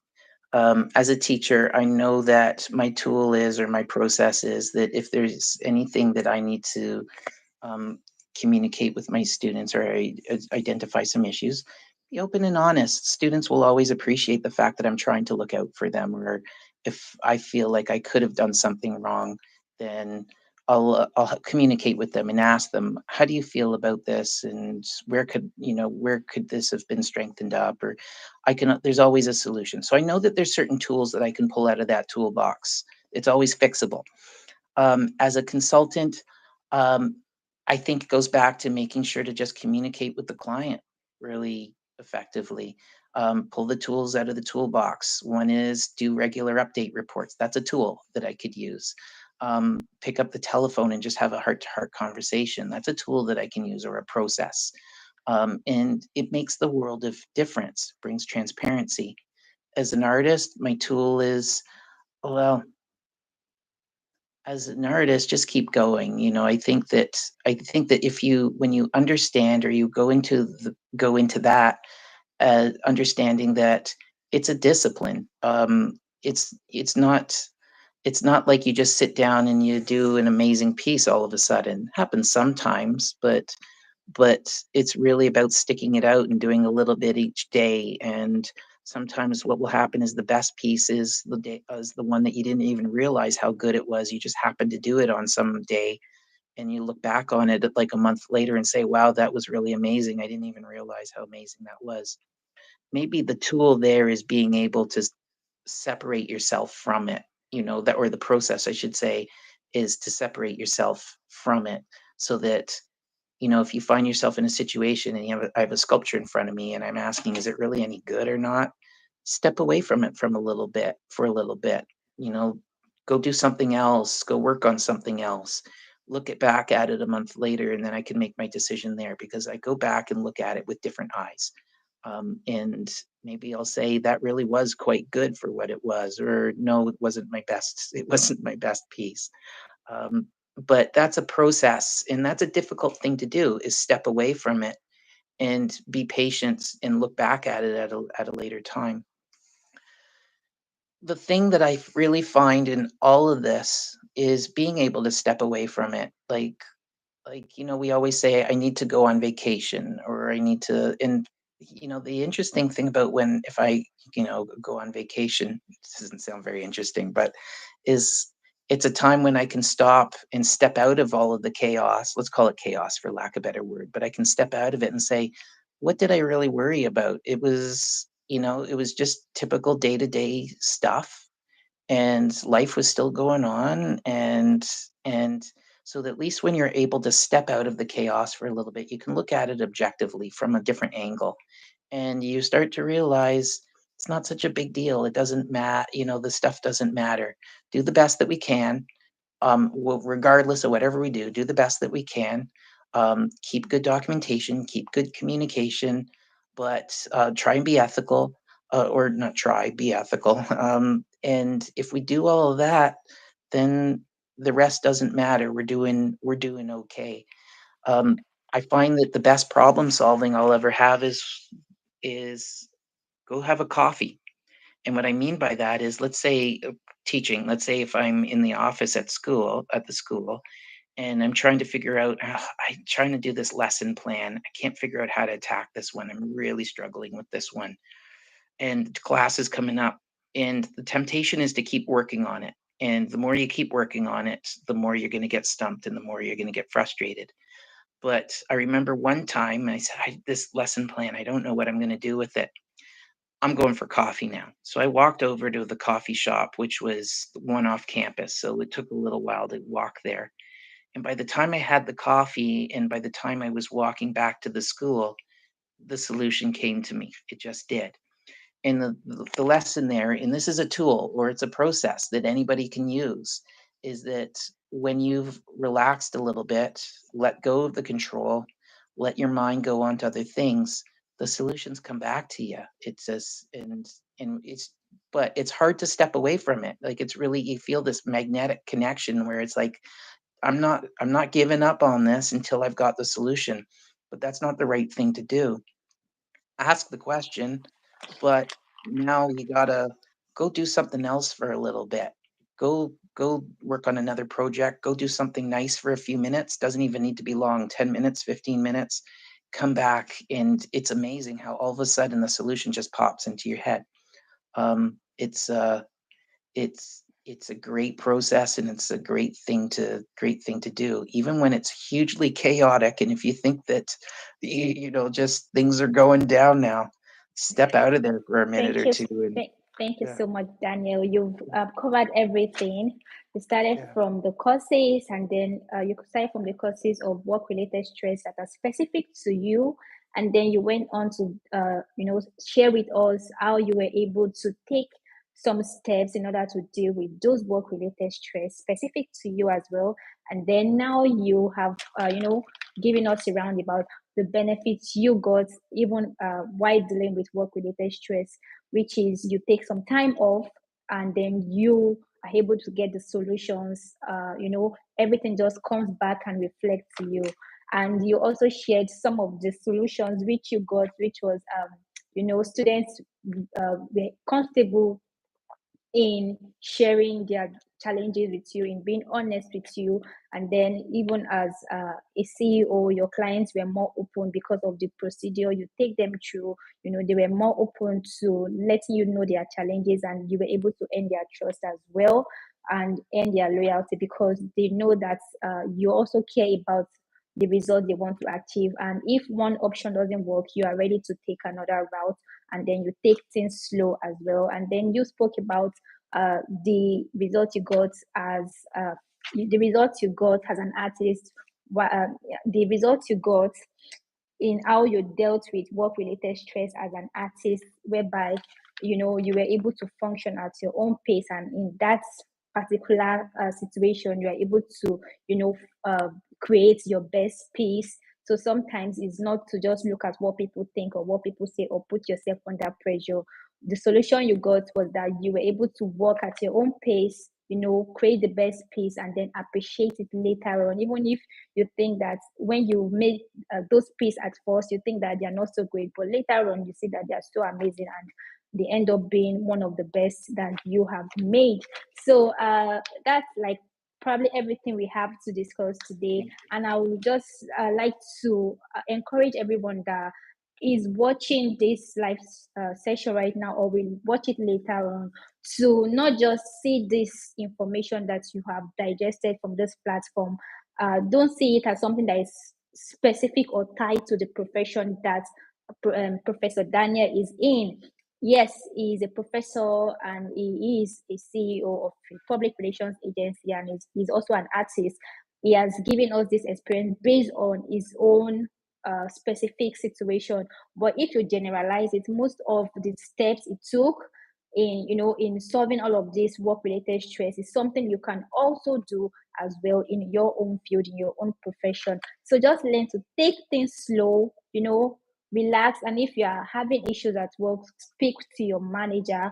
[SPEAKER 1] As a teacher, I know that my tool is, or my process is, that if there's anything that I need to um, communicate with my students, or identify some issues, be open and honest. Students will always appreciate the fact that I'm trying to look out for them. Or if I feel like I could have done something wrong, then I'll communicate with them and ask them, how do you feel about this, and where could this have been strengthened up? Or there's always a solution. So I know that there's certain tools that I can pull out of that toolbox. It's always fixable. As a consultant, um, I think it goes back to making sure to just communicate with the client really effectively. Pull the tools out of the toolbox. One is do regular update reports. That's a tool that I could use. Pick up the telephone and just have a heart to heart conversation. That's a tool that I can use, or a process. And it makes the world of difference, brings transparency. As an artist, my tool is, well, as an artist, just keep going. I think that if you when you understand, or you go into that, understanding that it's a discipline. It's not like you just sit down and you do an amazing piece all of a sudden. Happens sometimes, but it's really about sticking it out and doing a little bit each day. And sometimes what will happen is the best piece is the one that you didn't even realize how good it was. You just happened to do it on some day, and you look back on it like a month later and say, wow, that was really amazing. I didn't even realize how amazing that was. Maybe the tool there is being able to separate yourself from it, that, or the process, I should say, is to separate yourself from it, so that, if you find yourself in a situation, and I have a sculpture in front of me, and I'm asking, is it really any good or not? Step away from it for a little bit, you know, go do something else, go work on something else. Look it back at it a month later, and then I can make my decision there, because I go back and look at it with different eyes. And maybe I'll say that really was quite good for what it was, or no, it wasn't my best. It wasn't my best piece. um, but that's a process, and that's a difficult thing to do, is step away from it and be patient and look back at it at a later time. The thing that I really find in all of this is being able to step away from it. Like, we always say, I need to go on vacation, or I need to. And the interesting thing about, when if I go on vacation, this doesn't sound very interesting, but is it's a time when I can stop and step out of all of the chaos. Let's call it chaos for lack of a better word, but I can step out of it and say, what did I really worry about? It was just typical day-to-day stuff, and life was still going on. And so that, at least when you're able to step out of the chaos for a little bit, you can look at it objectively from a different angle, and you start to realize it's not such a big deal. It doesn't matter. The stuff doesn't matter. Do the best that we can. Regardless of whatever we do the best that we can. Keep good documentation, keep good communication, but try and be ethical, or not try, be ethical. And if we do all of that, then the rest doesn't matter. We're doing okay. I find that the best problem solving I'll ever have is go have a coffee. And what I mean by that is, let's say, teaching. Let's say if I'm in the office at the school, and I'm trying to figure out, I'm trying to do this lesson plan. I can't figure out how to attack this one. I'm really struggling with this one. And class is coming up. And the temptation is to keep working on it. And the more you keep working on it, the more you're going to get stumped, and the more you're going to get frustrated. But I remember one time I said, this lesson plan, I don't know what I'm going to do with it. I'm going for coffee now. So I walked over to the coffee shop, which was one off campus. So it took a little while to walk there. And by the time I had the coffee, and by the time I was walking back to the school, the solution came to me. It just did. And the lesson there, and this is a tool, or it's a process that anybody can use, is that when you've relaxed a little bit, let go of the control, let your mind go on to other things, the solutions come back to you. It's just and it's but it's hard to step away from it. Like it's really you feel this magnetic connection where it's like I'm not giving up on this until I've got the solution. But that's not the right thing to do. Ask the question, but now you gotta go do something else for a little bit. Go work on another project. Go do something nice for a few minutes. Doesn't even need to be long, 10 minutes, 15 minutes. Come back, and it's amazing how all of a sudden the solution just pops into your head. Um, it's uh, it's a great process, and it's a great thing to do, even when it's hugely chaotic. And if you think that just things are going down now, step out of there for a minute
[SPEAKER 2] Thank
[SPEAKER 1] or
[SPEAKER 2] you.
[SPEAKER 1] two. And
[SPEAKER 2] Thank you
[SPEAKER 1] yeah,
[SPEAKER 2] so much, Daniel. You've covered everything. You started
[SPEAKER 1] yeah,
[SPEAKER 2] from the courses, and then you started from the courses of work-related stress that are specific to you, and then you went on to, share with us how you were able to take some steps in order to deal with those work-related stress specific to you as well. And then now you have, given us around about the benefits you got even while dealing with work-related stress, which is you take some time off and then you are able to get the solutions. Everything just comes back and reflects to you. And you also shared some of the solutions which you got, which was, students were comfortable in sharing their challenges with you, in being honest with you. And then, even as a CEO, your clients were more open because of the procedure you take them through. They were more open to letting you know their challenges, and you were able to earn their trust as well and earn their loyalty because they know that you also care about the result they want to achieve. And if one option doesn't work, you are ready to take another route, and then you take things slow as well. And then you spoke about the results you got as the results you got as an artist, the results you got in how you dealt with work related stress as an artist, whereby you were able to function at your own pace, and in that particular situation you are able to you know uh, create your best piece. So sometimes it's not to just look at what people think or what people say or put yourself under pressure. The solution you got was that you were able to work at your own pace, create the best piece, and then appreciate it later on, even if you think that when you make those pieces at first, you think that they are not so great, but later on you see that they are so amazing, and they end up being one of the best that you have made. So that's like probably everything we have to discuss today.
[SPEAKER 1] thank you.
[SPEAKER 2] And I would just like to encourage everyone that is watching this live session right now or will watch it later on to not just see this information that you have digested from this platform. Don't see it as something that is specific or tied to the profession that Professor Daniel is in. Yes, he is a professor and he is a CEO of a public relations agency, and he's also an artist. He has given us this experience based on his own specific situation. But if you generalize it, most of the steps it took in solving all of this work related stress is something you can also do as well in your own field, in your own profession. So just learn to take things slow, relax. And if you are having issues at work, speak to your manager,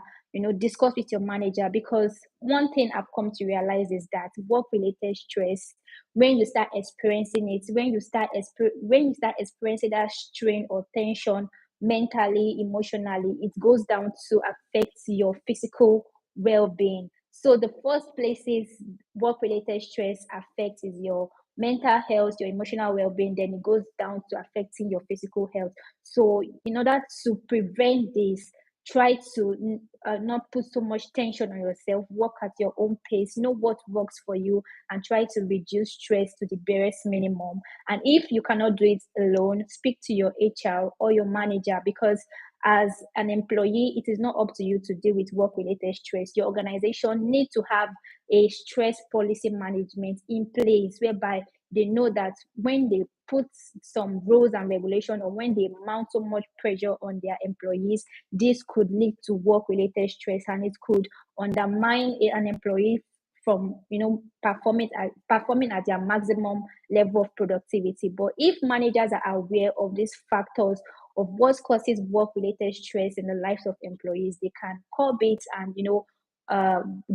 [SPEAKER 2] discuss with your manager, because one thing I've come to realize is that work related stress, when you start experiencing it, when you start experiencing that strain or tension mentally, emotionally, it goes down to affect your physical well-being. So the first places work related stress affects is your mental health, your emotional well-being, then it goes down to affecting your physical health. So in order to prevent this, try to not put so much tension on yourself, work at your own pace, know what works for you, and try to reduce stress to the barest minimum. And if you cannot do it alone, speak to your HR or your manager, because as an employee, it is not up to you to deal with work related stress. Your organization need to have a stress policy management in place, whereby they know that when they put some rules and regulation, or when they mount so much pressure on their employees, this could lead to work related stress, and it could undermine an employee from performing at their maximum level of productivity. But if managers are aware of these factors of what causes work-related stress in the lives of employees, they can curb it and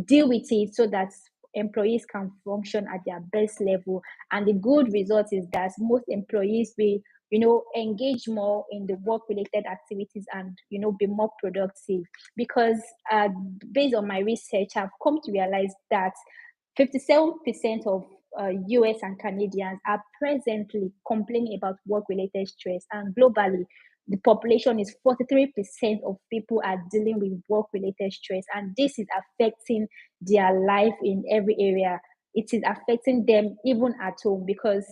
[SPEAKER 2] deal with it so that employees can function at their best level. And the good result is that most employees will engage more in the work related activities and be more productive. Because based on my research, I've come to realize that 57% of US and Canadians are presently complaining about work related stress, and globally the population is 43% of people are dealing with work related stress, and this is affecting their life in every area. It is affecting them even at home, because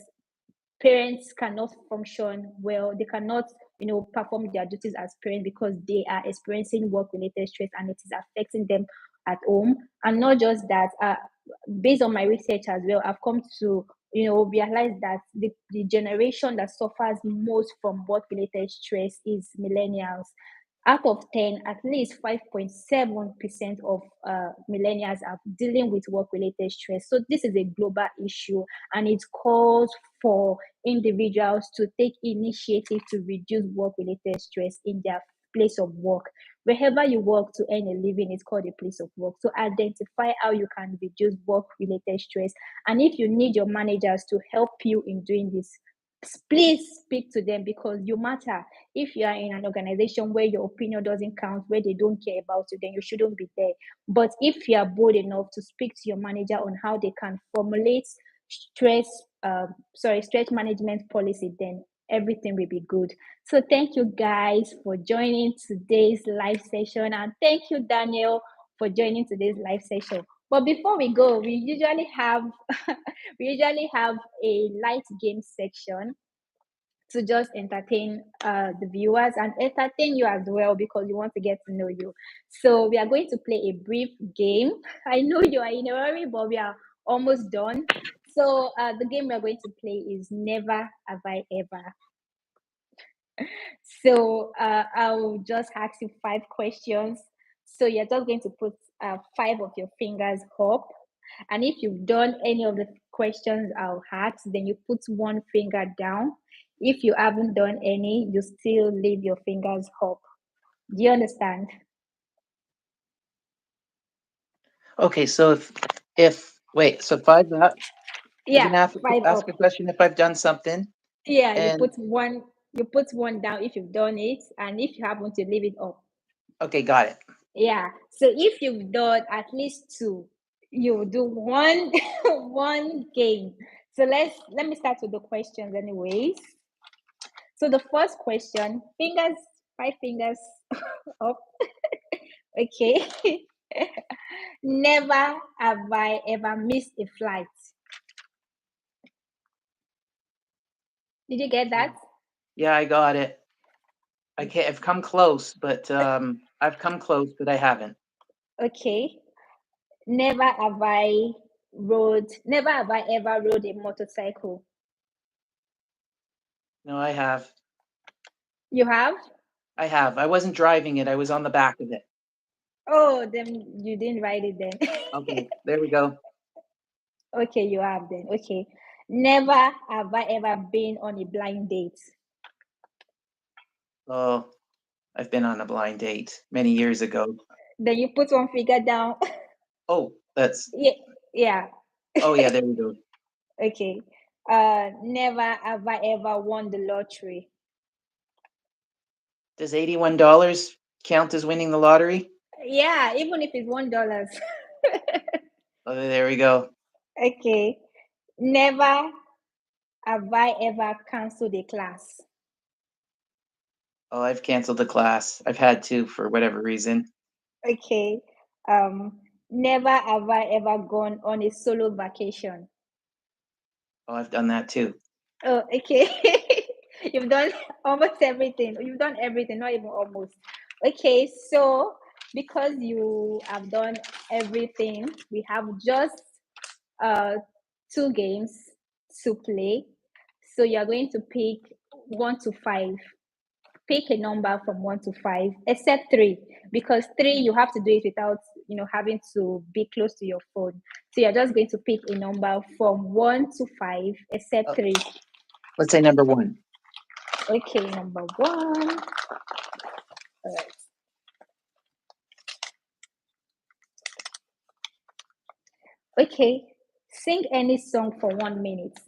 [SPEAKER 2] parents cannot function well, they cannot perform their duties as parents because they are experiencing work related stress, and it is affecting them at home. And not just that, based on my research as well, I've come to realize that the generation that suffers most from work related stress is millennials. Out of 10, at least 5.7% of millennials are dealing with work related stress. So this is a global issue, and it calls for individuals to take initiative to reduce work related stress in their place of work. Wherever you work to earn a living is called a place of work. So identify how you can reduce work related stress. And if you need your managers to help you in doing this, please speak to them, because you matter. If you are in an organization where your opinion doesn't count, where they don't care about you, then you shouldn't be there. But if you are bold enough to speak to your manager on how they can formulate stress management policy, then everything will be good. So thank you guys for joining today's live session, and thank you, Daniel, for joining today's live session. But before we go, we usually have a light game section to just entertain the viewers and entertain you as well, because we want to get to know you. So we are going to play a brief game. I know you are in a hurry, but we are almost done. So the game we are going to play is Never Have I Ever. So I'll just ask you 5 questions. So you're just going to put 5 of your fingers up. And if you've done any of the questions I'll ask, then you put 1 finger down. If you haven't done any, you still leave your fingers up. Do you understand?
[SPEAKER 1] Okay, so so five up. You're
[SPEAKER 2] Yeah,
[SPEAKER 1] gonna have to
[SPEAKER 2] 5 up.
[SPEAKER 1] ask a question if I've done something,
[SPEAKER 2] Yeah, you
[SPEAKER 1] and
[SPEAKER 2] put one down if you've done it, and if you haven't, you leave it up.
[SPEAKER 1] okay, got it.
[SPEAKER 2] Yeah. So if you've done at least 2, you do one one game. So let me start with the questions anyways. So the first question, 5 fingers up. Okay. Never have I ever missed a flight. Did you get that?
[SPEAKER 1] Yeah, I got it. I've come close, but I haven't.
[SPEAKER 2] Okay. Never have I ever rode a motorcycle.
[SPEAKER 1] No, I have.
[SPEAKER 2] You have?
[SPEAKER 1] I have. I wasn't driving it. I was on the back of it.
[SPEAKER 2] Oh, then you didn't write it then.
[SPEAKER 1] Okay, there we go.
[SPEAKER 2] Okay, you have then. Okay. Never have I ever been on a blind date.
[SPEAKER 1] Oh, I've been on a blind date many years ago.
[SPEAKER 2] Then you put 1 finger down.
[SPEAKER 1] Oh, that's.
[SPEAKER 2] Yeah, yeah.
[SPEAKER 1] Oh, yeah, there we go.
[SPEAKER 2] Okay. Never have I ever won the lottery.
[SPEAKER 1] Does $81 count as winning the lottery?
[SPEAKER 2] Yeah, even if it's $1.
[SPEAKER 1] Oh, there we go.
[SPEAKER 2] Okay. Never have I ever canceled a class.
[SPEAKER 1] Oh, I've canceled the class. I've had to for whatever reason.
[SPEAKER 2] Okay. Never have I ever gone on a solo vacation.
[SPEAKER 1] Oh, I've done that too.
[SPEAKER 2] Oh, okay. You've done almost everything. You've done everything, not even almost. Okay, so because you have done everything, we have just 2 games to play. So you're going to pick 1 to 5. Pick a number from 1 to 5, except 3, because 3 you have to do it without having to be close to your phone. So you're just going to pick a number from 1 to 5, except 3.
[SPEAKER 1] Let's say number 1.
[SPEAKER 2] Okay, number one. All right. Okay, sing any song for 1 minute.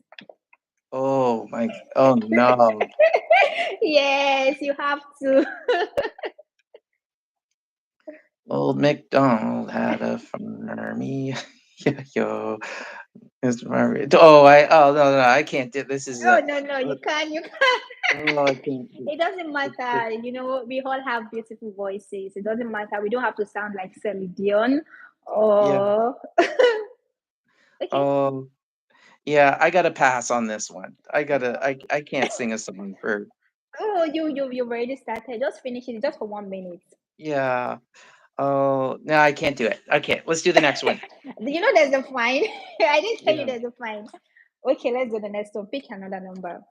[SPEAKER 1] Oh my, oh no.
[SPEAKER 2] Yes, you have to.
[SPEAKER 1] Old MacDonald had a farm. Yo, it's my, oh no, no, I can't do this. Is
[SPEAKER 2] Oh no, no,
[SPEAKER 1] uh,
[SPEAKER 2] you can't. You can't.
[SPEAKER 1] oh, I can't.
[SPEAKER 2] It doesn't
[SPEAKER 1] This,
[SPEAKER 2] matter. We all have beautiful voices. It doesn't matter. We don't have to sound like Celine Dion
[SPEAKER 1] yeah.
[SPEAKER 2] or. Okay.
[SPEAKER 1] Oh, yeah. I gotta pass on this one. I can't sing a song for.
[SPEAKER 2] Oh, you already started. Just finish it just for 1 minute.
[SPEAKER 1] Yeah. Oh, no, I can't do it. Okay, let's do the next one.
[SPEAKER 2] There's a fine. I didn't tell you
[SPEAKER 1] Yeah.
[SPEAKER 2] there's a fine. Okay, let's do the next one. Pick another number.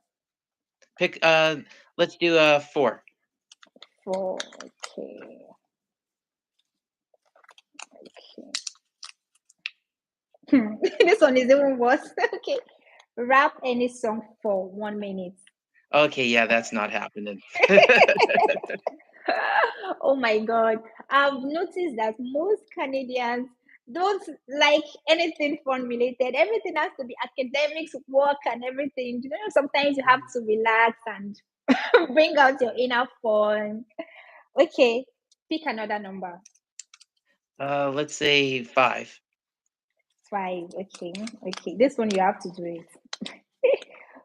[SPEAKER 1] Pick. Let's do 4.
[SPEAKER 2] Four. Okay. Okay. This one is even worse. Okay. Rap any song for 1 minute.
[SPEAKER 1] Okay, yeah, that's not happening.
[SPEAKER 2] Oh my god. I've noticed that most Canadians don't like anything fun related. Everything has to be academics, work, and everything. Sometimes you have to relax and bring out your inner fun. Okay, pick another number.
[SPEAKER 1] Let's say 5.
[SPEAKER 2] Five. Okay, okay. This one you have to do it.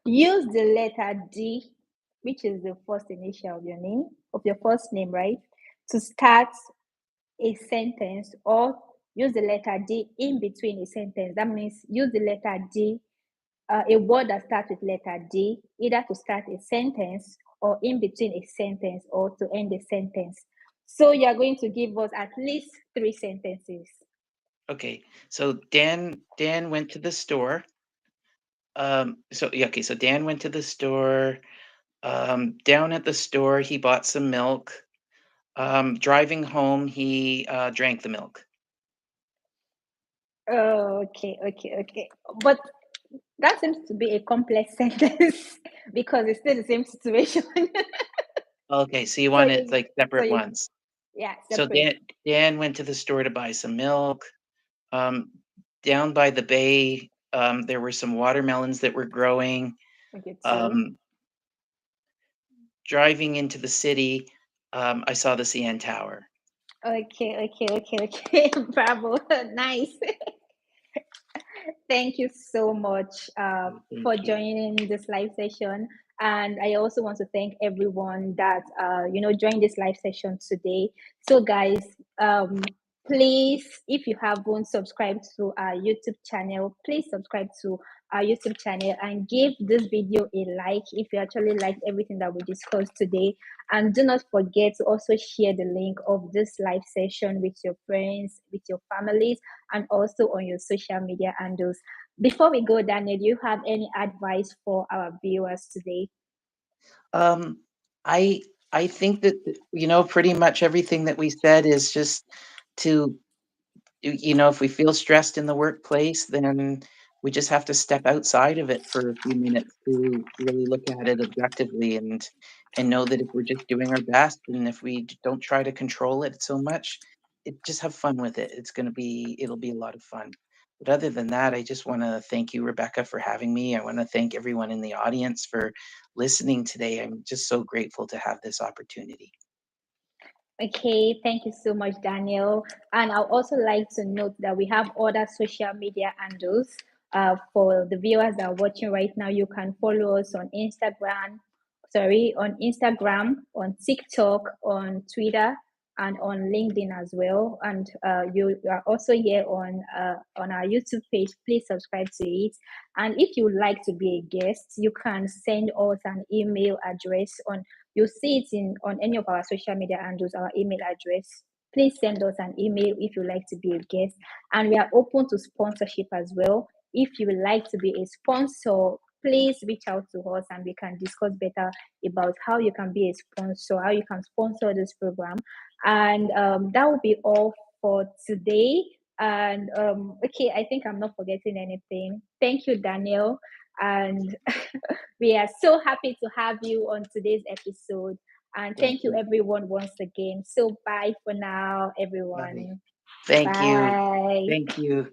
[SPEAKER 2] Use the letter D, which is the first initial of your name, of your first name, right? To start a sentence, or use the letter D in between a sentence. That means use the letter D, a word that starts with letter D, either to start a sentence or in between a sentence or to end a sentence. So you're going to give us at least three sentences.
[SPEAKER 1] Okay, so Dan went to the store. So yeah, okay, so Dan went to the store. Down at the store, he bought some milk. Driving home, he drank the milk.
[SPEAKER 2] Oh, okay, okay, okay. But that seems to be a complex sentence because it's still the same situation.
[SPEAKER 1] Okay, so you
[SPEAKER 2] so
[SPEAKER 1] want it
[SPEAKER 2] you,
[SPEAKER 1] like
[SPEAKER 2] so
[SPEAKER 1] separate
[SPEAKER 2] you,
[SPEAKER 1] ones.
[SPEAKER 2] yeah,
[SPEAKER 1] So
[SPEAKER 2] separate.
[SPEAKER 1] Dan went to the store to buy some milk. Um, Down by the bay, there were some watermelons that were growing.
[SPEAKER 2] Okay, two.
[SPEAKER 1] Um, Driving into the city, I saw the CN Tower.
[SPEAKER 2] Okay, okay, okay, okay. Bravo, nice. Thank you so much for
[SPEAKER 1] Thank you.
[SPEAKER 2] joining this live session. And I also want to thank everyone that joined this live session today. So, guys, please, if you haven't subscribed to our YouTube channel, please subscribe to our YouTube channel and give this video a like if you actually liked everything that we discussed today. And do not forget to also share the link of this live session with your friends, with your families, and also on your social media handles. Before we go, Daniel, do you have any advice for our viewers today?
[SPEAKER 1] Um, I I think that pretty much everything that we said is just to if we feel stressed in the workplace, then we just have to step outside of it for a few minutes to really look at it objectively and know that if we're just doing our best and if we don't try to control it so much, just have fun with it. It'll be a lot of fun. But other than that, I just want to thank you, Rebecca, for having me. I want to thank everyone in the audience for listening today. I'm just so grateful to have this opportunity.
[SPEAKER 2] Okay, thank you so much, Daniel. And I'd also like to note that we have other social media handles. For the viewers that are watching right now, you can follow us on Instagram, on TikTok, on Twitter, and on LinkedIn as well. And you are also here on our YouTube page. Please subscribe to it. And if you would like to be a guest, you can send us an email address on. You'll see it in on any of our social media handles, our email address. Please send us an email if you'd like to be a guest. And we are open to sponsorship as well. If you would like to be a sponsor, please reach out to us and we can discuss better about how you can be a sponsor, how you can sponsor this program. And that will be all for today. And okay, I think I'm not forgetting anything. Thank you, Daniel. And we are so happy to have you on today's episode. And
[SPEAKER 1] Thank
[SPEAKER 2] thank you,
[SPEAKER 1] you.
[SPEAKER 2] everyone, once again. So, bye for now,
[SPEAKER 1] Bye.
[SPEAKER 2] everyone.
[SPEAKER 1] Thank you.
[SPEAKER 2] Bye.
[SPEAKER 1] Thank you.